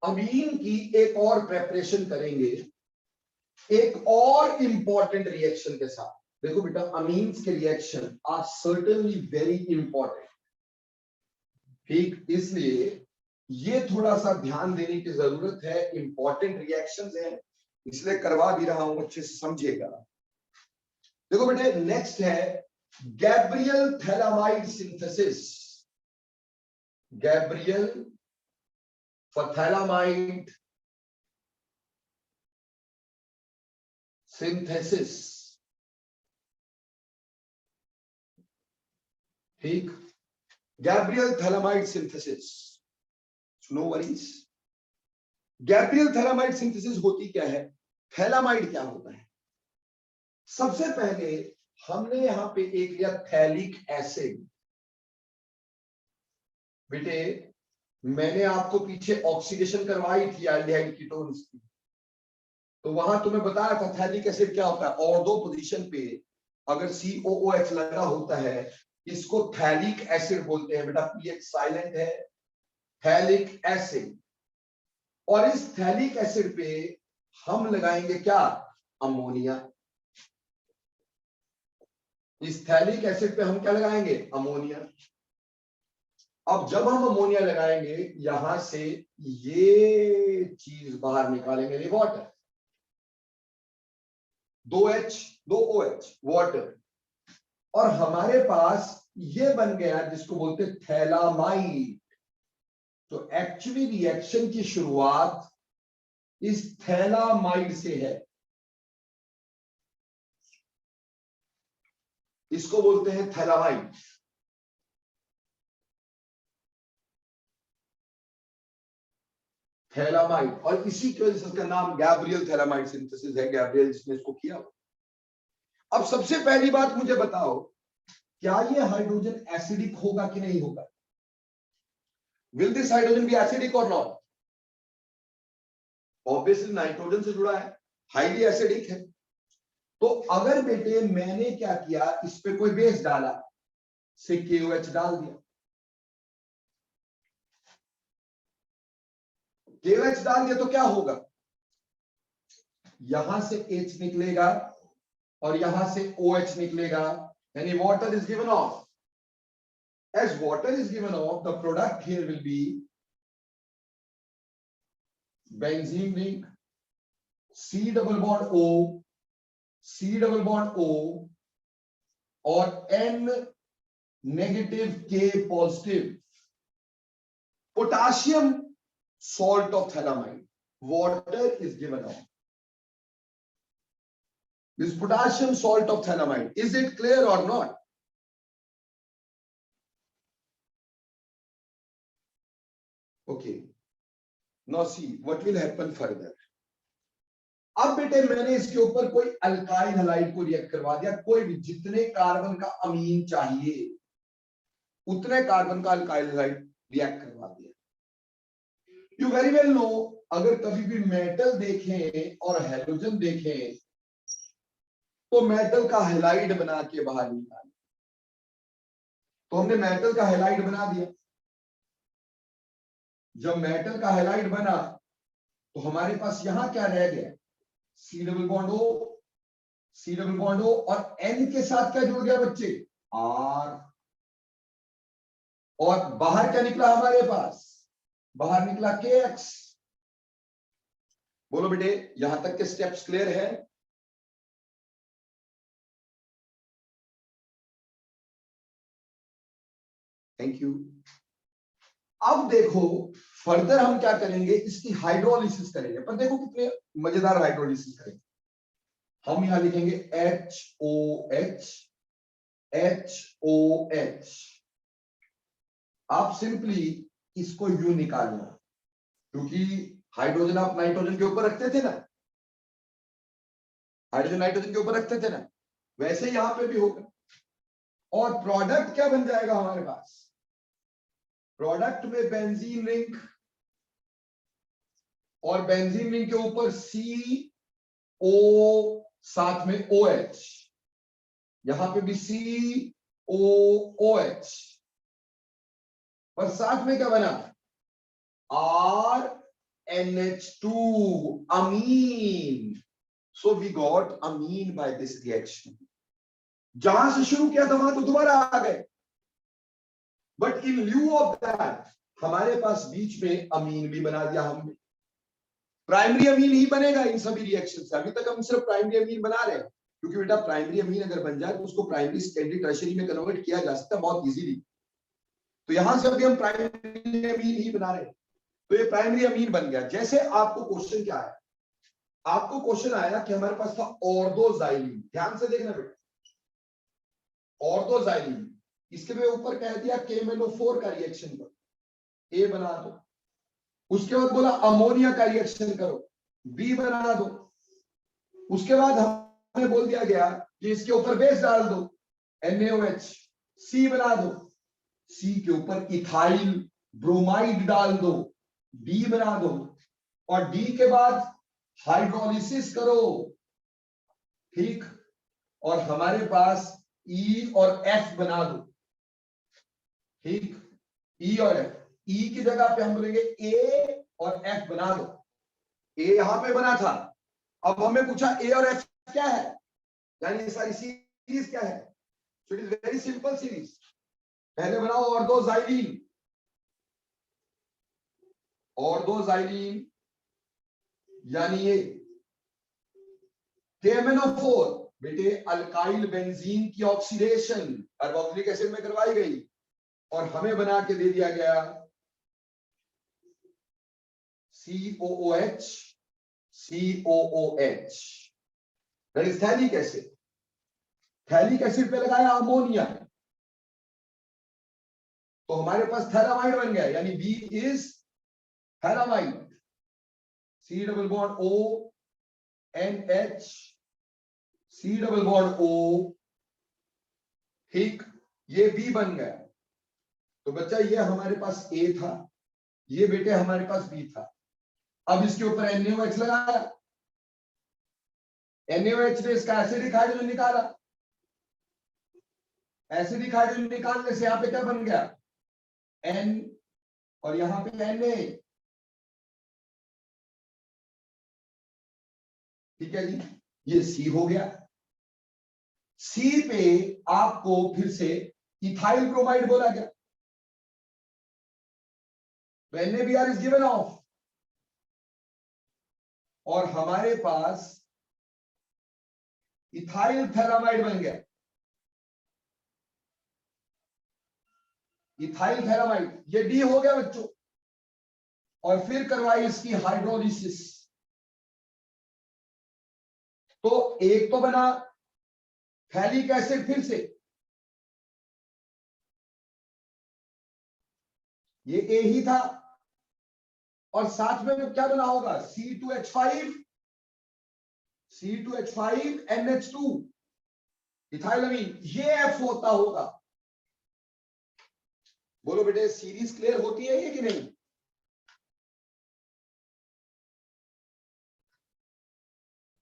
अमीन की एक और प्रेपरेशन करेंगे, एक और इंपॉर्टेंट रिएक्शन के साथ। देखो बेटा, अमीन्स के reaction are certainly very important, ठीक, इसलिए ये थोड़ा सा ध्यान देने की जरूरत है, इंपॉर्टेंट रिएक्शंस हैं, इसलिए करवा भी रहा हूं, अच्छे से समझिएगा। देखो बेटे, नेक्स्ट है Gabriel phthalimide synthesis, Gabriel phthalimide synthesis, ठीक, Gabriel phthalimide synthesis, no worries. Gabriel phthalimide synthesis होती क्या है, थैलामाइड क्या होता है? सबसे पहले हमने यहां पे एक लिया थैलिक एसिड। बेटे, मैंने आपको पीछे ऑक्सीडेशन करवाई थी एल्डिहाइड कीटोन्स की, तो वहां तुम्हें बताया था थैलिक एसिड क्या होता है, और दो पोजीशन पे अगर COOH लगा होता है, इसको थैलिक एसिड बोलते हैं। बेटा पीएच साइलेंट है, थैलिक एसिड, और इस थैलिक एसिड पे हम लगाएंगे क्या, अमोनिया। इस थैलिक एसिड पे हम क्या लगाएंगे, अमोनिया। अब जब हम अमोनिया लगाएंगे, यहां से ये चीज बाहर निकालेंगे, ये वाटर, 2H 2OH वाटर, और हमारे पास ये बन गया जिसको बोलते थैलामाइड। तो एक्चुअली रिएक्शन की शुरुआत इस थैलामाइड से है, इसको बोलते हैं थैलामाइड। थैलामाइड, और इसी की वजह से इसका नाम गैब्रियल थैलामाइड सिंथेसिस है, गैब्रियल जिसने इसको किया। अब सबसे पहली बात मुझे बताओ, क्या ये हाइड्रोजन एसिडिक होगा कि नहीं होगा? Will this hydrogen B acidic और नॉट? ऑब्वियसली नाइट्रोजन से जुड़ा है, हाईली एसिडिक है। तो अगर बेटे मैंने क्या किया, इस पे कोई बेस डाला, से KOH डाल दिया, KOH डाल दिया तो क्या होगा, यहां से H निकलेगा और यहां से OH निकलेगा, यानी water is given of. As water is given off, the product here will be benzene ring, C double bond O, C double bond O, और N negative K positive, potassium salt of thalamide, water is given off. This potassium salt of thalamide, is it clear or not? Okay, now see what will happen further. अब बेटे मैंने इसके ऊपर कोई alkyl halide को react करवा दिया, कोई भी जितने कार्बन का अमीन चाहिए उतने कार्बन का अल्काइल हैलाइड रिएक्ट करवा दिया। यू वेरी वेल नो, अगर कभी भी मेटल देखें और हेलोजन देखें तो मेटल का हैलाइड बना के बाहर निकालें। तो हमने मेटल का हैलाइड बना दिया। जब मेटल का हैलाइड बना तो हमारे पास यहां क्या रह गया, C double bond O, C double bond O, और एन के साथ क्या जुड़ गया बच्चे, आर। और बाहर क्या निकला हमारे पास, बाहर निकला के एक्स। बोलो बेटे यहां तक के स्टेप्स क्लियर है? Thank you. अब देखो फर्दर हम क्या करेंगे, इसकी हाइड्रोलिसिस करेंगे, पर देखो कितने मजेदार हाइड्रोलिसिस करेंगे। हम यहां लिखेंगे HOH HOH। आप सिंपली इसको यू निकालना, क्योंकि हाइड्रोजन आप नाइट्रोजन के ऊपर रखते थे ना, हाइड्रोजन नाइट्रोजन के ऊपर रखते थे ना, वैसे यहां पे भी होगा। और प्रोडक्ट क्या बन जाएगा हमारे पास, प्रोडक्ट में बेंजीन रिंग, और बेंजीन रिंग के ऊपर CO साथ में OH, यहां पे भी COOH, और साथ में क्या बना, RNH2 amine. So we got amine by this reaction. जहां से शुरू किया था वहां तो दोबारा आ गए, but in lieu of that हमारे पास बीच में अमीन भी बना दिया हमने। प्राइमरी अमीन ही बनेगा इन सभी रिएक्शन से। अभी तक हम सिर्फ प्राइमरी अमीन बना रहे हैं, क्योंकि बेटा प्राइमरी अमीन अगर बन जाए तो उसको प्राइमरी सेकेंडरी टर्शियरी में कन्वर्ट किया जा सकता है बहुत इजीली। तो यहां से अभी हम प्राइमरी अमीन ही बना रहे हैं, तो ये प्राइमरी अमीन बन गया। जैसे आपको क्वेश्चन क्या है, आपको क्वेश्चन आया कि हमारे पास था ऑर्थोजाइलिन, ध्यान से देखना बेटा, ऑर्थोजाइलिन, इसके में ऊपर कह दिया KMnO4 का रिएक्शन करो, ए बना दो। उसके बाद बोला अमोनिया का रिएक्शन करो, बी बना दो। उसके बाद हमें बोल दिया गया कि इसके ऊपर बेस डाल दो, NaOH, सी बना दो, सी के ऊपर इथाइल ब्रोमाइड डाल दो, डी बना दो, और डी के बाद हाइड्रोलिसिस करो, ठीक, और हमारे पास ई और एफ बना दो, ठीक, ई और एफ। ई की जगह पे हम बोलेंगे ए और एफ बना दो। ए यहां पे बना था, अब हमें पूछा ए और एफ क्या है, यानी ये सारी सीरीज क्या है। So it is very simple series. पहले बनाओ ऑर्थोजाइलिन, ऑर्थोजाइलिन यानी ये KMnO4 बेटे अल्काइल बेंजीन की ऑक्सीडेशन कार्बोक्सिलिक एसिड में करवाई गई, और हमें बना के दे दिया गया COOH COOH। That is phthalic acid. Phthalic acid पे लगाया अमोनिया, तो हमारे पास थैलामाइड बन गया, यानी B is phthalimide. C double bond O NH, C double bond O, ठीक, ये B बन गया। तो बच्चा ये हमारे पास A था, ये बेटे हमारे पास B था। अब इसके ऊपर NaOH लगाया, NaOH ने इसका एसिडिक हाइड्रोजन निकाला, एसिडिक हाइड्रोजन निकालने से यहां पे क्या बन गया, N, और यहां पे Na, ठीक है जी, ये C हो गया। C पे आपको फिर से इथाइल ब्रोमाइड बोला गया, तो NaBr इज गिवन ऑफ, और हमारे पास इथाइल थैलामाइड बन गया, इथाइल थैलामाइड, ये डी हो गया बच्चों। और फिर करवाई इसकी हाइड्रोलिसिस, तो एक तो बना थैलिक एसिड, फिर से ये ए ही था, और साथ में क्या बना होगा C2H5 C2H5 NH2 इथाइलअमीन, ये F होता होगा। बोलो बेटे, सीरीज क्लियर होती है ये कि नहीं?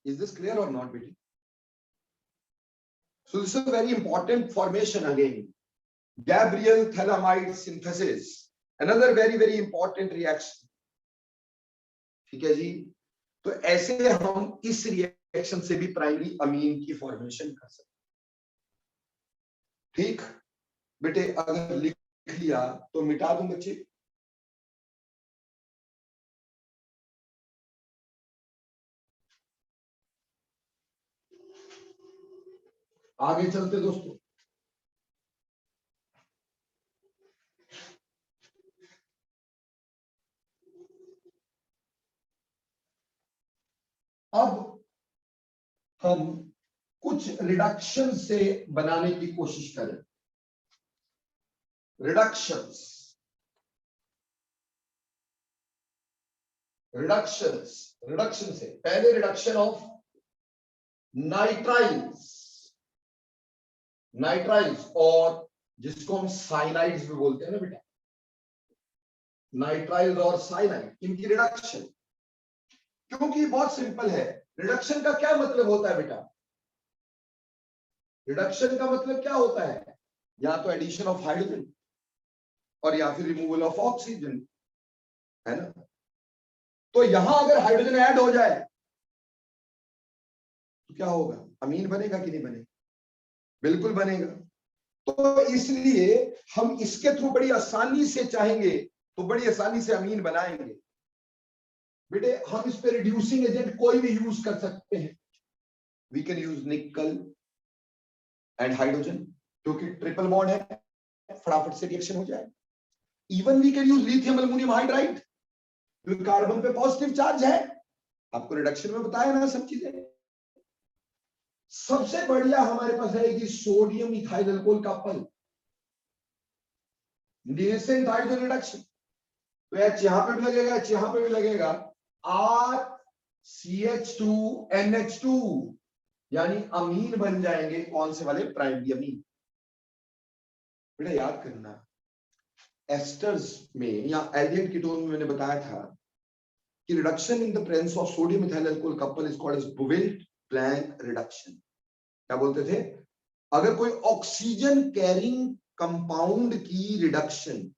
Is this clear or not, बेटे? So this is a very important formation again. Gabriel thalamide synthesis, another very important reaction. ठीक है जी? तो ऐसे हम इस रिएक्शन से भी प्राइमरी अमीन की फॉर्मेशन कर सकते हैं। ठीक बेटे, अगर लिख लिया तो मिटा दूं बच्चे। आगे चलते दोस्तों। अब हम कुछ रिडक्शन से बनाने की कोशिश करें। रिडक्शन से पहले रिडक्शन ऑफ नाइट्राइल्स और जिसको हम साइनाइड्स भी बोलते हैं ना बेटा, नाइट्राइल्स और साइनाइड, इनकी रिडक्शन। क्योंकि बहुत सिंपल है, रिडक्शन का क्या मतलब होता है बेटा? रिडक्शन का मतलब क्या होता है? या तो एडिशन ऑफ हाइड्रोजन और या फिर रिमूवल ऑफ ऑक्सीजन, है ना? तो यहां अगर हाइड्रोजन ऐड हो जाए तो क्या होगा? अमीन बनेगा कि नहीं बनेगा? बिल्कुल बनेगा। तो इसलिए हम इसके थ्रू बड़ी आसानी से चाहेंगे तो बड़ी आसानी से अमीन बनाएंगे। बेटे, हम इस पे रिड्यूसिंग एजेंट कोई भी यूज कर सकते हैं। We can use nickel and hydrogen, क्योंकि ट्रिपल बॉन्ड है, फटाफट से रिएक्शन हो जाए। Even we can use lithium aluminium hydride, क्योंकि कार्बन पे पॉजिटिव चार्ज है। आपको रिडक्शन में बताया ना सब चीजें। सबसे बढ़िया हमारे पास है कि sodium ethyl alcohol couple, nascent hydrogen reduction. तो एच यहां पे भी लगेगा, एच यहां पे भी लगेगा, RCH2NH2, यानी अमीन बन जाएंगे। कौन से वाले? Primary amine. बेटा याद करना, एस्टर्स में या एल्डिहाइड कीटोन में मैंने बताया था कि reduction in the presence of sodium ethyl alcohol couple is called as Bouveault Blanc reduction. क्या बोलते थे? अगर कोई ऑक्सीजन कैरिंग कंपाउंड की reduction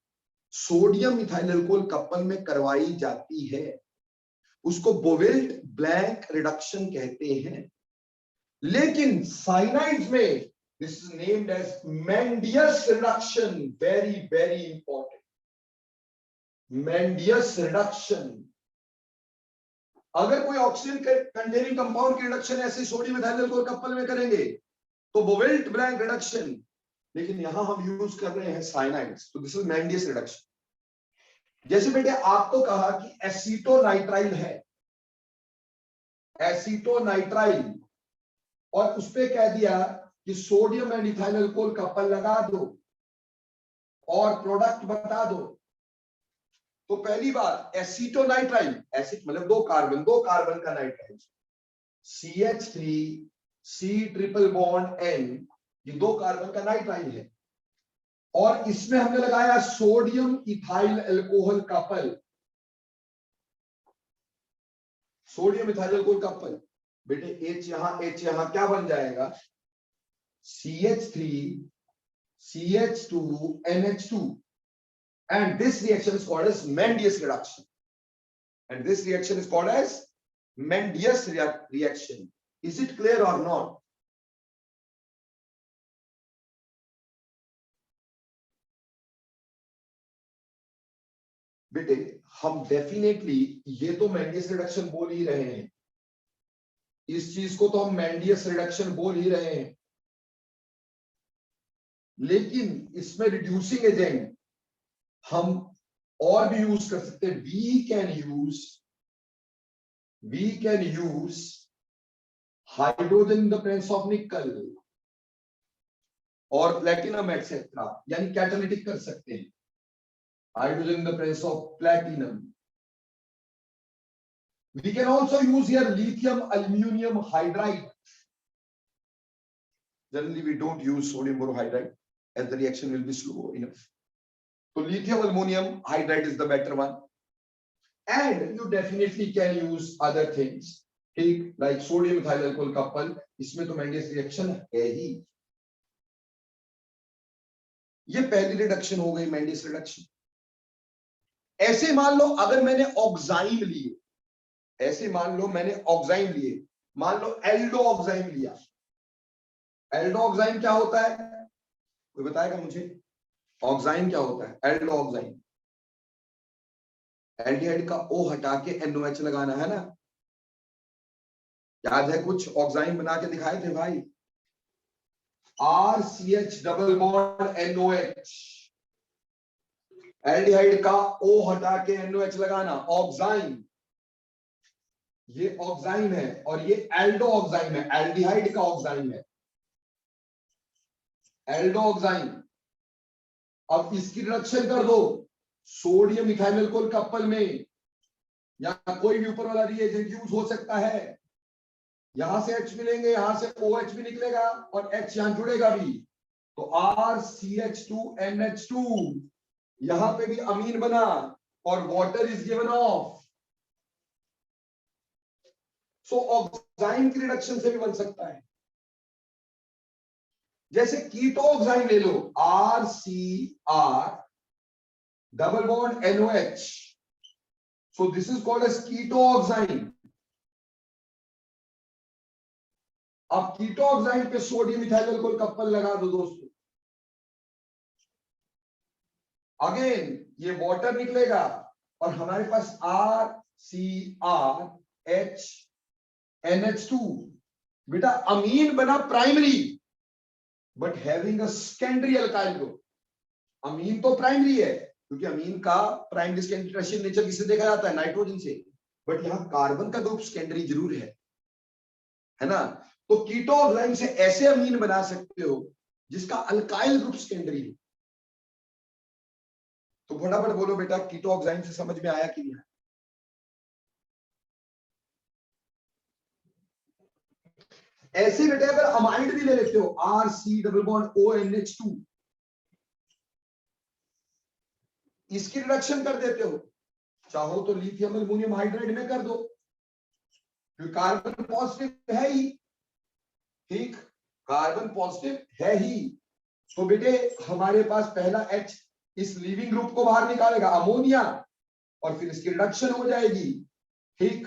sodium ethyl alcohol couple में करवाई जाती है, उसको बोवेल्ट-ब्लैंक रिडक्शन कहते हैं। लेकिन साइनाइड्स में this is named as Mendius reduction. Very important, Mendius reduction. अगर कोई ऑक्सीजन कंटेनिंग कंपाउंड की रिडक्शन ऐसे सोडियम इथाइल अल्कोहल कपल में करेंगे तो बोवेल्ट-ब्लैंक रिडक्शन, लेकिन यहां हम यूज कर रहे हैं साइनाइड्स, तो दिस इज मेंडियस रिडक्शन। जैसे बेटे आपको कहा कि एसीटोनाइट्राइल है, एसीटोनाइट्राइल, और उस पे कह दिया कि sodium and ethyl alcohol couple लगा दो और प्रोडक्ट बता दो। तो पहली बात, एसीटोनाइट्राइल, एसिड मतलब दो कार्बन का nitrile, CH3 C triple bond N, ये दो कार्बन का नाइट्राइल है, और इसमें हमने लगाया sodium ethyl alcohol couple. Sodium ethyl alcohol couple, बेटे H यहां क्या बन जाएगा? CH3 CH2 NH2, and this reaction is called as Mendius reduction, and this reaction is called as Mendius reaction. Is it clear or not? बेटे हम definitely ये तो मेंडियस reduction बोल ही रहे हैं, इस चीज को तो हम मेंडियस रिडक्शन बोल ही रहे हैं, लेकिन इसमें रिड्यूसिंग एजेंट हम और भी यूज कर सकते हैं। We can use hydrogen in the presence of nickel और प्लेटिनम एक्सेट्रा, यानी कैटालिटिक कर सकते हैं। Hydrogen in the presence of platinum, We can also use here lithium aluminum hydride. Generally, we don't use sodium borohydride as the reaction will be slow enough. So lithium aluminum hydride is the better one. And you definitely can use other things. ठीक, like sodium methyl alcohol couple, इसमें तो Mendes reaction है ही. ये पहली reduction हो गई Mendes reduction. ऐसे मान लो अगर मैंने ऑक्साइम लिए, ऐसे मान लो मैंने ऑक्साइम लिए, मान लो एल्डो ऑक्साइम लिया. एल्डो ऑक्साइम क्या होता है, कोई बताएगा मुझे? ऑक्साइम क्या होता है? एल्डो ऑक्साइम, एल्डिहाइड का O हटा के NOH लगाना है ना. याद है कुछ ऑक्साइम बना के दिखाए थे भाई. RCH double bond NOH, aldehyde का O हटा के NOH लगाना, ऑक्साइम. ये ऑक्साइम है और ये एल्डो ऑक्साइम है, एल्डिहाइड का ऑक्साइम है, एल्डो ऑक्साइम. अब इसकी रिडक्शन कर दो सोडियम मिथाइल अल्कोहल कपल में, या कोई भी ऊपर वाला रिएजेंट यूज हो सकता है. यहां से H मिलेंगे, यहां से OH भी निकलेगा और H यहां जुड़ेगा भी, तो RCH2NH2, यहां पे भी अमीन बना और water is given off. So oxime की रिडक्शन से भी बन सकता है. जैसे कीटो ऑक्साइम ले लो, RCR double bond NOH, so this is called as keto oxime. अब कीटो ऑक्साइड पे सोडियम मिथाइल अल्कोहल कपल लगा दो दोस्तों. अगेन ये वाटर निकलेगा और हमारे पास RCRHNH2. बेटा अमीन बना primary but having a secondary alkyl group. Amine तो प्राइमरी है क्योंकि अमीन का प्राइमरी सेकेंडरी टर्शियरी नेचर किससे देखा जाता है? नाइट्रोजन से. बट यहां कार्बन का ग्रुप सेकेंडरी जरूर है ना. तो कीटो ऑक्साइड से ऐसे अमीन बना सकते हो जिसका अल्काइल ग्रुप सेकेंडरी है. तो फटाफट बोलो बेटा, कीटो ऑक्साइड से समझ में आया कि नहीं? ऐसे बेटा अगर अमाइड भी ले लेते हो, RC डबल बॉन्ड ONH2, इसकी रिडक्शन कर देते हो, चाहो तो लिथियम एल्युमिनियम हाइड्राइड में कर दो, क्योंकि कार्बन पॉजिटिव है ही. ठीक, कार्बन पॉजिटिव है ही. तो बेटे हमारे पास पहला H इस लीविंग ग्रुप को बाहर निकालेगा, अमोनिया, और फिर इसकी रिडक्शन हो जाएगी. ठीक,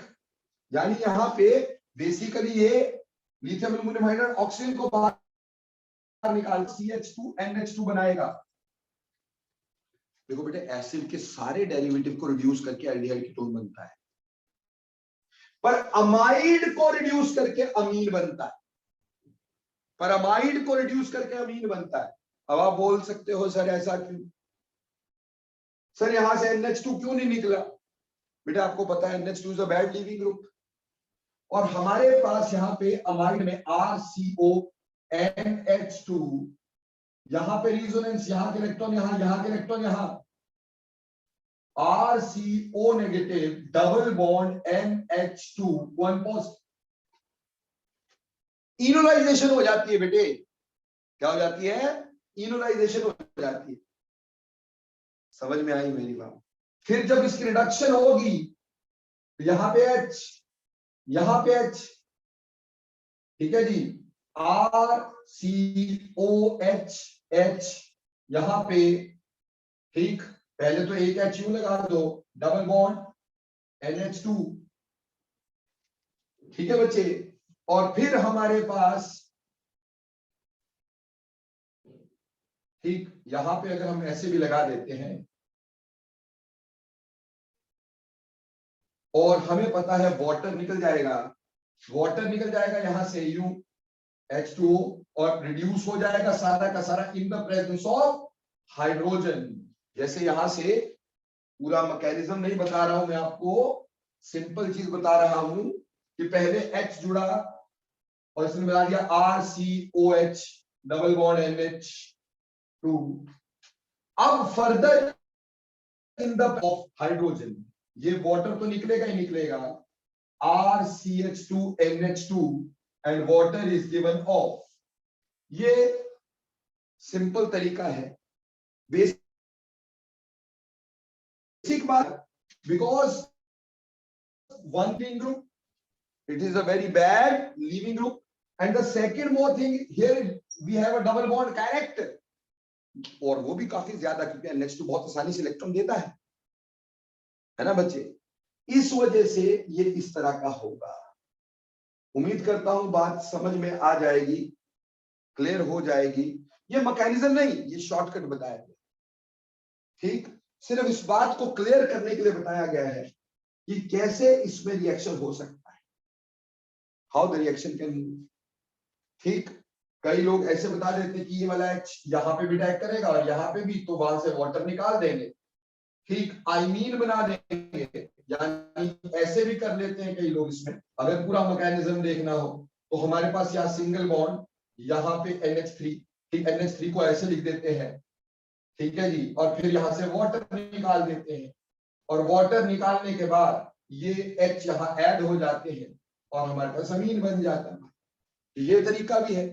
यानी यहां पे बेसिकली ये लिथियम एल्युमिनियम हाइड्राइड ऑक्सीजन को बाहर निकाल CH2NH2 बनाएगा. देखो बेटे एसिड के सारे डेरिवेटिव को रिड्यूस करके एल्डिहाइड कीटोन बनता है, पर अमाइड को रिड्यूस करके अमीन बनता है. पर अमाइड को रिड्यूस करके अमीन बनता है. अब आप बोल सकते हो सर ऐसा क्यों? सर यहां से NH2 क्यों नहीं निकला? बेटा आपको पता है NH2 is a bad leaving group, और हमारे पास यहाँ पे अमाइड में RCONH2, यहां पे रिजोनेंस, यहां के इलेक्ट्रॉन यहां, यहां के इलेक्ट्रॉन यहां, RCO negative double bond NH2 one positive. Enolisation हो जाती है बेटे. क्या हो जाती है? इनोलाइजेशन हो जाती है. समझ में आई मेरी बात? फिर जब इसकी रिडक्शन होगी, यहां पे H, यहां पे H, ठीक है जी, RCOH यहां पे. ठीक, पहले तो एक H यू लगा दो, डबल बॉन्ड NH2. ठीक है बच्चे, और फिर हमारे पास, ठीक, यहां पे अगर हम ऐसे भी लगा देते हैं, और हमें पता है वाटर निकल जाएगा, वाटर निकल जाएगा यहां से H2O, और रिड्यूस हो जाएगा सारा का सारा इन द प्रेजेंस ऑफ हाइड्रोजन. जैसे यहां से पूरा मैकेनिज्म नहीं बता रहा हूं मैं आपको, सिंपल चीज बता रहा हूं कि पहले H जुड़ा और इसने मिला दिया RCOH डबल बॉन्ड NH2. अब further in the of hydrogen, ये वाटर तो निकलेगा ही निकलेगा, RCH2NH2 and water is given off. ये सिंपल तरीका है, बेसिक बात, because one thing group, it is a very bad leaving group, and the second more thing, here we have a double bond character, और वो भी काफी ज्यादा, क्योंकि NH2 बहुत आसानी से इलेक्ट्रॉन देता है ना बच्चे, इस वजह से ये इस तरह का होगा। उम्मीद करता हूं बात समझ में आ जाएगी, क्लियर हो जाएगी। ये मैकेनिज्म नहीं, ये शॉर्टकट बताया गया, ठीक, सिर्फ इस बात को क्लियर करने के लिए बताया गया है कि कैसे इसमें रिएक्शन हो सकता है, how the reaction can move, ठीक। कई लोग ऐसे बता देते हैं कि ये वाला H यहाँ पे भी अटैक करेगा और यहाँ पे भी, तो वहां से वाटर निकाल देंगे, ठीक, आइमीन बना देंगे, यानी ऐसे भी कर लेते हैं कई लोग। इसमें अगर पूरा मैकेनिज्म देखना हो तो हमारे पास यहाँ सिंगल बॉन्ड, यहाँ पे NH3, ठीक, NH3 को ऐसे लिख देते हैं, ठीक है जी, और फिर यहाँ से वाटर निकाल देते हैं, और वाटर निकालने के बाद ये H यहाँ ऐड हो जाते हैं और हमारे पास अमीन बन जाता है। ये तरीका भी है,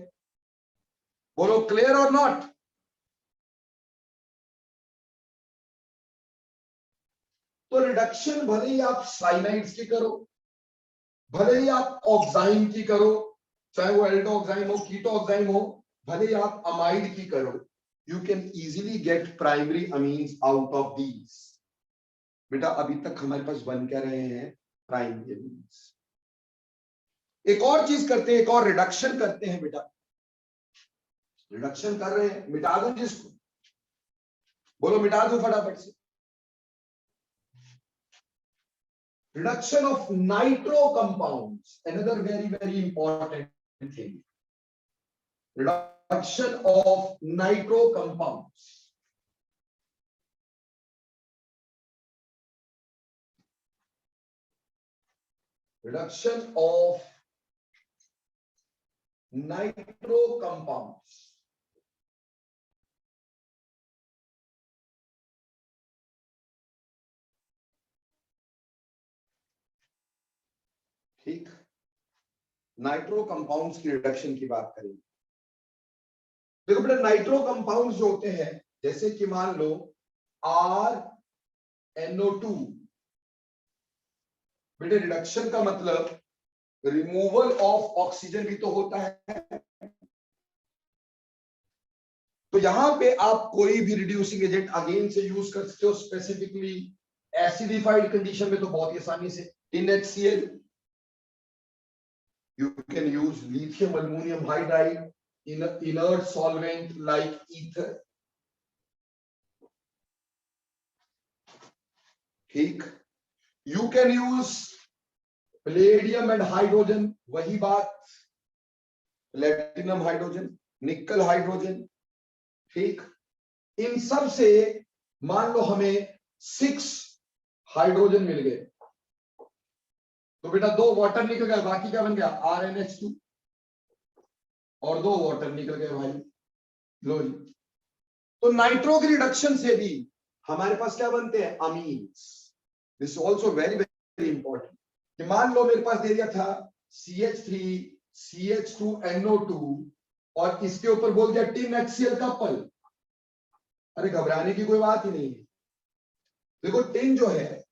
बोलो क्लियर और नॉट। तो रिडक्शन भले ही आप साइनाइड्स की करो, भले ही आप ऑक्साइन की करो, चाहे वो एल्डोक्साइन हो, कीटोक्साइन हो, भले ही आप अमाइड की करो, you can easily get primary amines out of these। बेटा अभी तक हमारे पास बन क्या रहे हैं, प्राइमरी अमीन्स। एक और चीज करते हैं, एक और रिडक्शन करते हैं बेटा, रिडक्शन कर रहे हैं, मिटा दो जिसको, बोलो मिटा दो फटाफट से। Reduction of nitro compounds, another very important thing. Reduction of nitro compounds. Reduction of nitro compounds. ठीक, नाइट्रो कंपाउंड्स की रिडक्शन की बात करेंगे। देखो बेटा, नाइट्रो कंपाउंड्स जो होते हैं, जैसे कि मान लो RNO2, बेटे रिडक्शन का मतलब रिमूवल ऑफ ऑक्सीजन भी तो होता है। तो यहां पे आप कोई भी रिड्यूसिंग एजेंट अगेन से यूज कर सकते हो, स्पेसिफिकली एसिडिफाइड कंडीशन में तो बहुत ही आसानी से। NaCl, you can use lithium aluminum hydride in an inert solvent like ether, ठीक। You can use palladium and hydrogen, वही बात, platinum hydrogen, nickel hydrogen, ठीक। इन सब से मान लो हमें 6 हाइड्रोजन मिल गए, तो बेटा 2 वाटर निकल गए, बाकी क्या बन गया, RNH2, और 2 वाटर निकल गए भाई, लो जी। तो नाइट्रो की रिडक्शन से भी हमारे पास क्या बनते हैं, amines. This also very important, कि मान लो मेरे पास दे दिया था CH3 CH2NO2 और इसके ऊपर बोल दिया टिन HCl कपल, अरे घबराने की कोई बात ही नहीं है। देखो टिन जो है,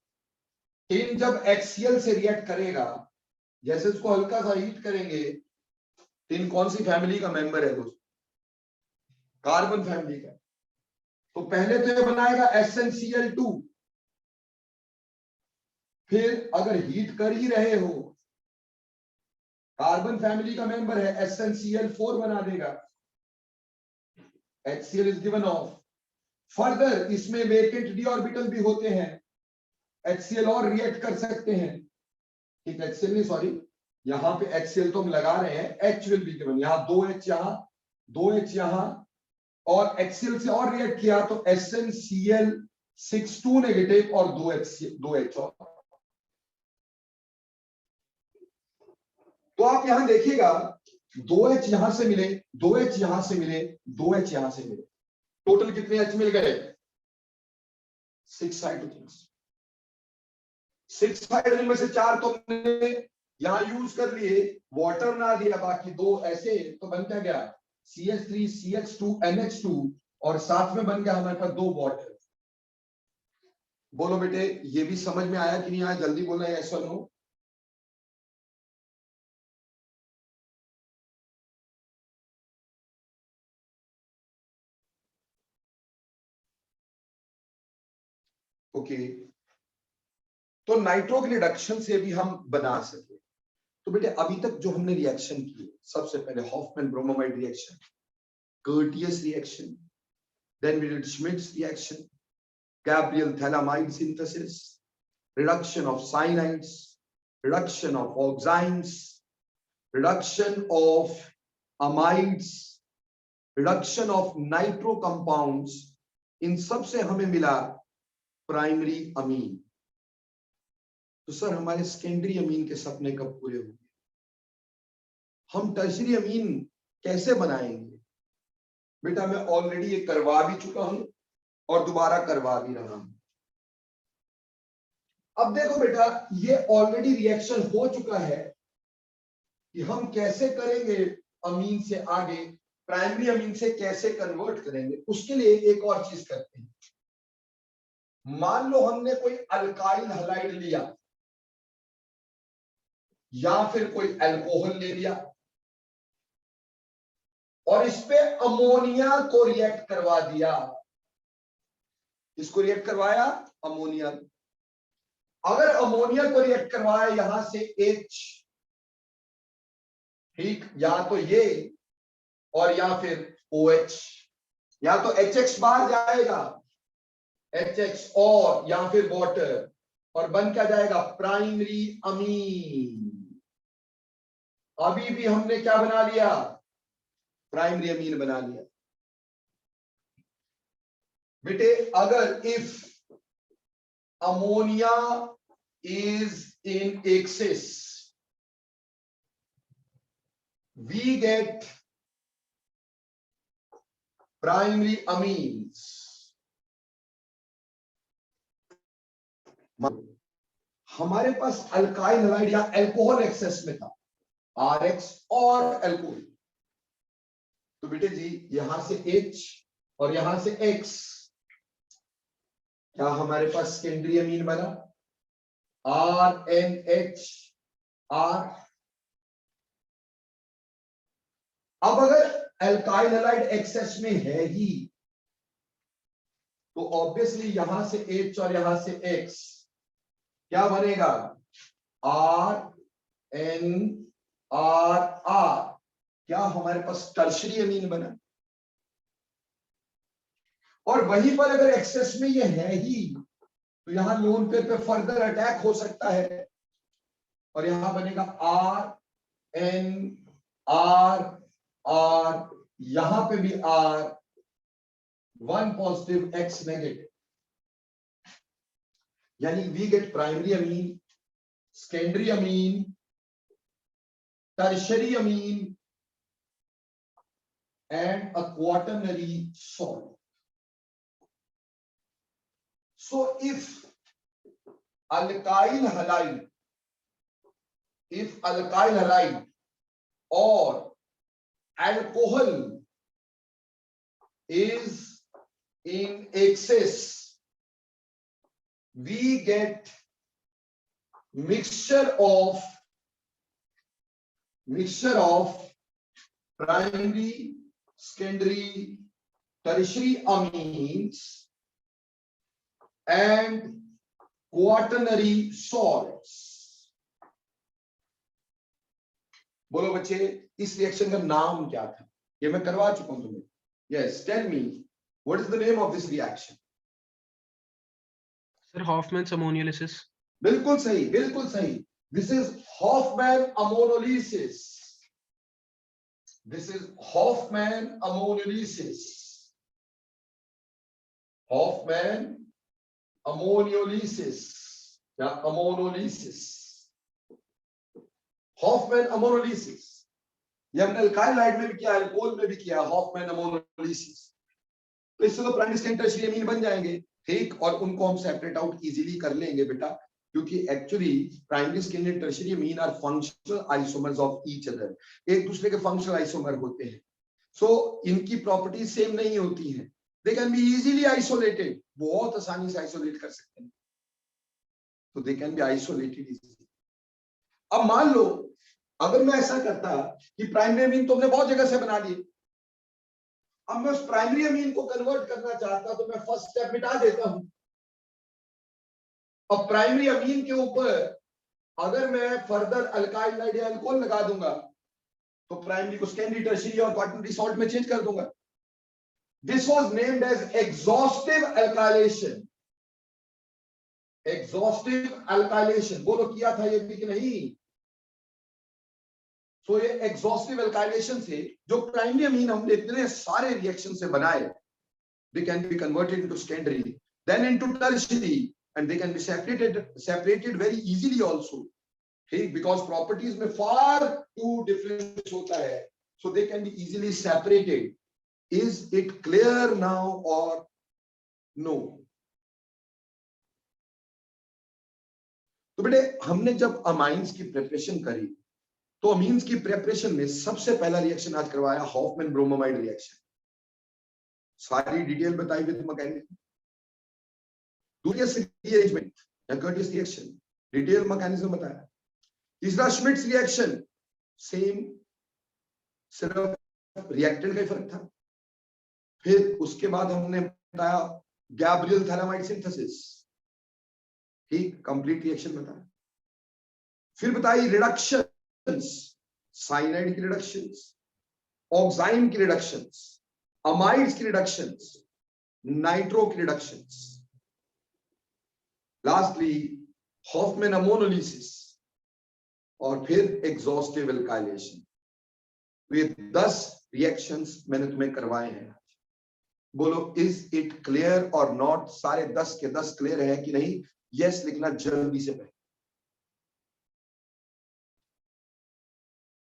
टिन जब HCl से रिएक्ट करेगा, जैसे उसको हल्का सा हीट करेंगे, टिन कौन सी फैमिली का मेंबर है दोस्तों, कार्बन फैमिली का। तो पहले तो ये बनाएगा SnCl2, फिर अगर हीट कर ही रहे हो, कार्बन फैमिली का मेंबर है, SnCl4 बना देगा, HCl is given of. Further इसमें वेकेंट डी ऑर्बिटल भी होते हैं, HCl और रिएक्ट कर सकते हैं, ठीक, HCl नहीं सॉरी, यहां पे HCl तो हम लगा रहे हैं, H विल बी गिवन, यहां 2H यहां, 2H यहां, और HCl से और रिएक्ट किया तो SnCl6 2 नेगेटिव और 2H और। तो आप यहां देखिएगा 2H यहां से मिले, 2H यहां से मिले, 2H यहां से मिले, टोटल कितने H मिल गए, 6 हाइड्रोजन। 6 हाइड्रोजन में से 4 तो हमने यहां यूज कर लिए, वाटर ना दिया, बाकी 2 ऐसे, तो बन क्या गया CH3 CH2 NH2 और साथ में बन गया हमारे पास 2 वाटर। बोलो बेटे ये भी समझ में आया कि नहीं आया, जल्दी बोलना है, ऐसा नो। ओके, तो नाइट्रो के रिडक्शन से भी हम बना सके। तो बेटे अभी तक जो हमने रिएक्शन किए, सबसे पहले Hofmann bromamide reaction, Curtius reaction, then we did Schmidt's reaction, Gabriel-Thalamide synthesis, reduction of cyanides, reduction of oximes, reduction of amides, reduction of nitro compounds, इन सब से हमें मिला प्राइमरी अमीन। तो सर हमारे सेकेंडरी अमीन के सपने कब पूरे होंगे, हम टर्शरी अमीन कैसे बनाएंगे? बेटा मैं ऑलरेडी ये करवा भी चुका हूं और दोबारा करवा भी रहा हूं। अब देखो बेटा ये ऑलरेडी रिएक्शन हो चुका है कि हम कैसे करेंगे अमीन से आगे, प्राइमरी अमीन से कैसे कन्वर्ट करेंगे, उसके लिए एक और चीज करते हैं। मान लो हमने कोई अल्काइल हैलाइड लिया या फिर कोई अल्कोहल ले लिया और इस पे अमोनिया को रिएक्ट करवा दिया। इसको रिएक्ट करवाया अमोनिया, अगर अमोनिया को रिएक्ट करवाया यहां से H, ठीक, या तो ये और या फिर OH, या तो HX बाहर जाएगा HX और या फिर वाटर, और बन क्या जाएगा प्राइमरी अमीन। अभी भी हमने क्या बना लिया, प्राइमरी अमीन बना लिया। बेटे अगर if ammonia is in excess, we get primary amines. हमारे पास अल्काइल हैलाइड या अल्कोहल एक्सेस में था, RX और अल्कोहल, तो बेटे जी यहां से H और यहां से X, क्या हमारे पास सेकेंडरी अमीन बना RNH R। अब अगर अल्काइल हैलाइड एक्सेस में है ही तो ऑब्वियसली यहां से H और यहां से X क्या बनेगा RNR। क्या हमारे पास टर्शरी अमीन बना, और वहीं पर अगर एक्सेस में ये है ही तो यहां लोन पेयर पे फर्दर अटैक हो सकता है और यहां बनेगा RNR, यहां पे भी R, 1 पॉजिटिव X नेगेटिव, यानी we get primary amine, secondary amine, tertiary amine and a quaternary salt. So if alkyl halide or alcohol is in excess, we get mixture of primary, secondary, tertiary amines and quaternary salts. बोलो बच्चे इस reaction का नाम क्या था, ये मैं करवा चुका हूं तुम्हें। Yes, tell me what is the name of this reaction. Sir Hofmann's ammonolysis. बिल्कुल सही, बिल्कुल सही। This is Hofmann ammonolysis, this is Hofmann ammonolysis, Hofmann ammonolysis या अमोनोलिसिस, हॉफमैन अमोनोलिसिस। ये हमने अल्काइल हैलाइड में भी किया, अल्कोहल में भी किया, हॉफमैन अमोनोलिसिस। तो इससे तो प्राइमरी, सेकेंडरी, टर्शियरी अमीन बन जाएंगे, ठीक, और उनको हम सेपरेट आउट इजीली कर लेंगे बेटा, क्योंकि actually primary secondary tertiary amine are functional isomers of each other, एक दूसरे के फंक्शनल आइसोमर होते हैं। सो इनकी प्रॉपर्टीज सेम नहीं होती हैं। दे कैन बी इजीली आइसोलेटेड, बहुत आसानी से आइसोलेट कर सकते हैं, तो दे कैन बी आइसोलेटेड इजीली। अब मान लो अगर मैं ऐसा करता कि प्राइमरी अमीन तो हमने बहुत जगह से बना लिए, अब मैं उस प्राइमरी अमीन को कन्वर्ट करना चाहता तो मैं फर्स्ट स्टेप मिटा देता हूं। अब प्राइमरी अमीन के ऊपर अगर मैं फर्दर अल्काइल या अल्कोहल लगा दूंगा तो प्राइमरी को सेकेंडरी टर्शियरी और क्वाटरनरी सॉल्ट में चेंज कर दूंगा। This was named as exhaustive alkylation. Exhaustive alkylation बोलो किया था ये भी कि नहीं? सो ये एग्जॉस्टिव अल्काइलेशन से जो प्राइमरी अमीन हमने इतने सारे रिएक्शन से बनाए, they can be converted into secondary, then into tertiary, and they can be separated very easily also, ठीक, because properties में far too difference होता है, so they can be easily separated. Is it clear now or no? तो बेटे हमने जब amines की preparation करी तो अमीन्स की प्रिपरेशन में सबसे पहला रिएक्शन आज करवाया हॉफमैन ब्रोमोमाइड रिएक्शन, सारी डिटेल बताई विद मैकेनिज्म। रीअरेंजमेंट या कर्टिस रिएक्शन, डिटेल मैकेनिज्म बताया। तीसरा श्मिट्स रिएक्शन, सेम, सिर्फ रिएक्टेंट का ही फर्क था। फिर उसके बाद हमने बताया गैब्रियल थैलामाइड सिंथेसिस, ठीक, कंप्लीट रिएक्शन बताया। फिर बताई रिडक्शंस, साइनाइड की रिडक्शंस, ऑक्साइम की रिडक्शंस, अमाइड्स की रिडक्शंस, नाइट्रो की रिडक्शंस, लास्टली हॉफमैन अमोनोलिसिस और फिर एग्जॉस्टिव अल्काइलेशन। ये 10 रिएक्शंस मैंने तुम्हें करवाए हैं। बोलो इज इट क्लियर और नॉट? सारे 10 के 10 क्लियर है कि नहीं? यस लिखना जल्दी से पहले।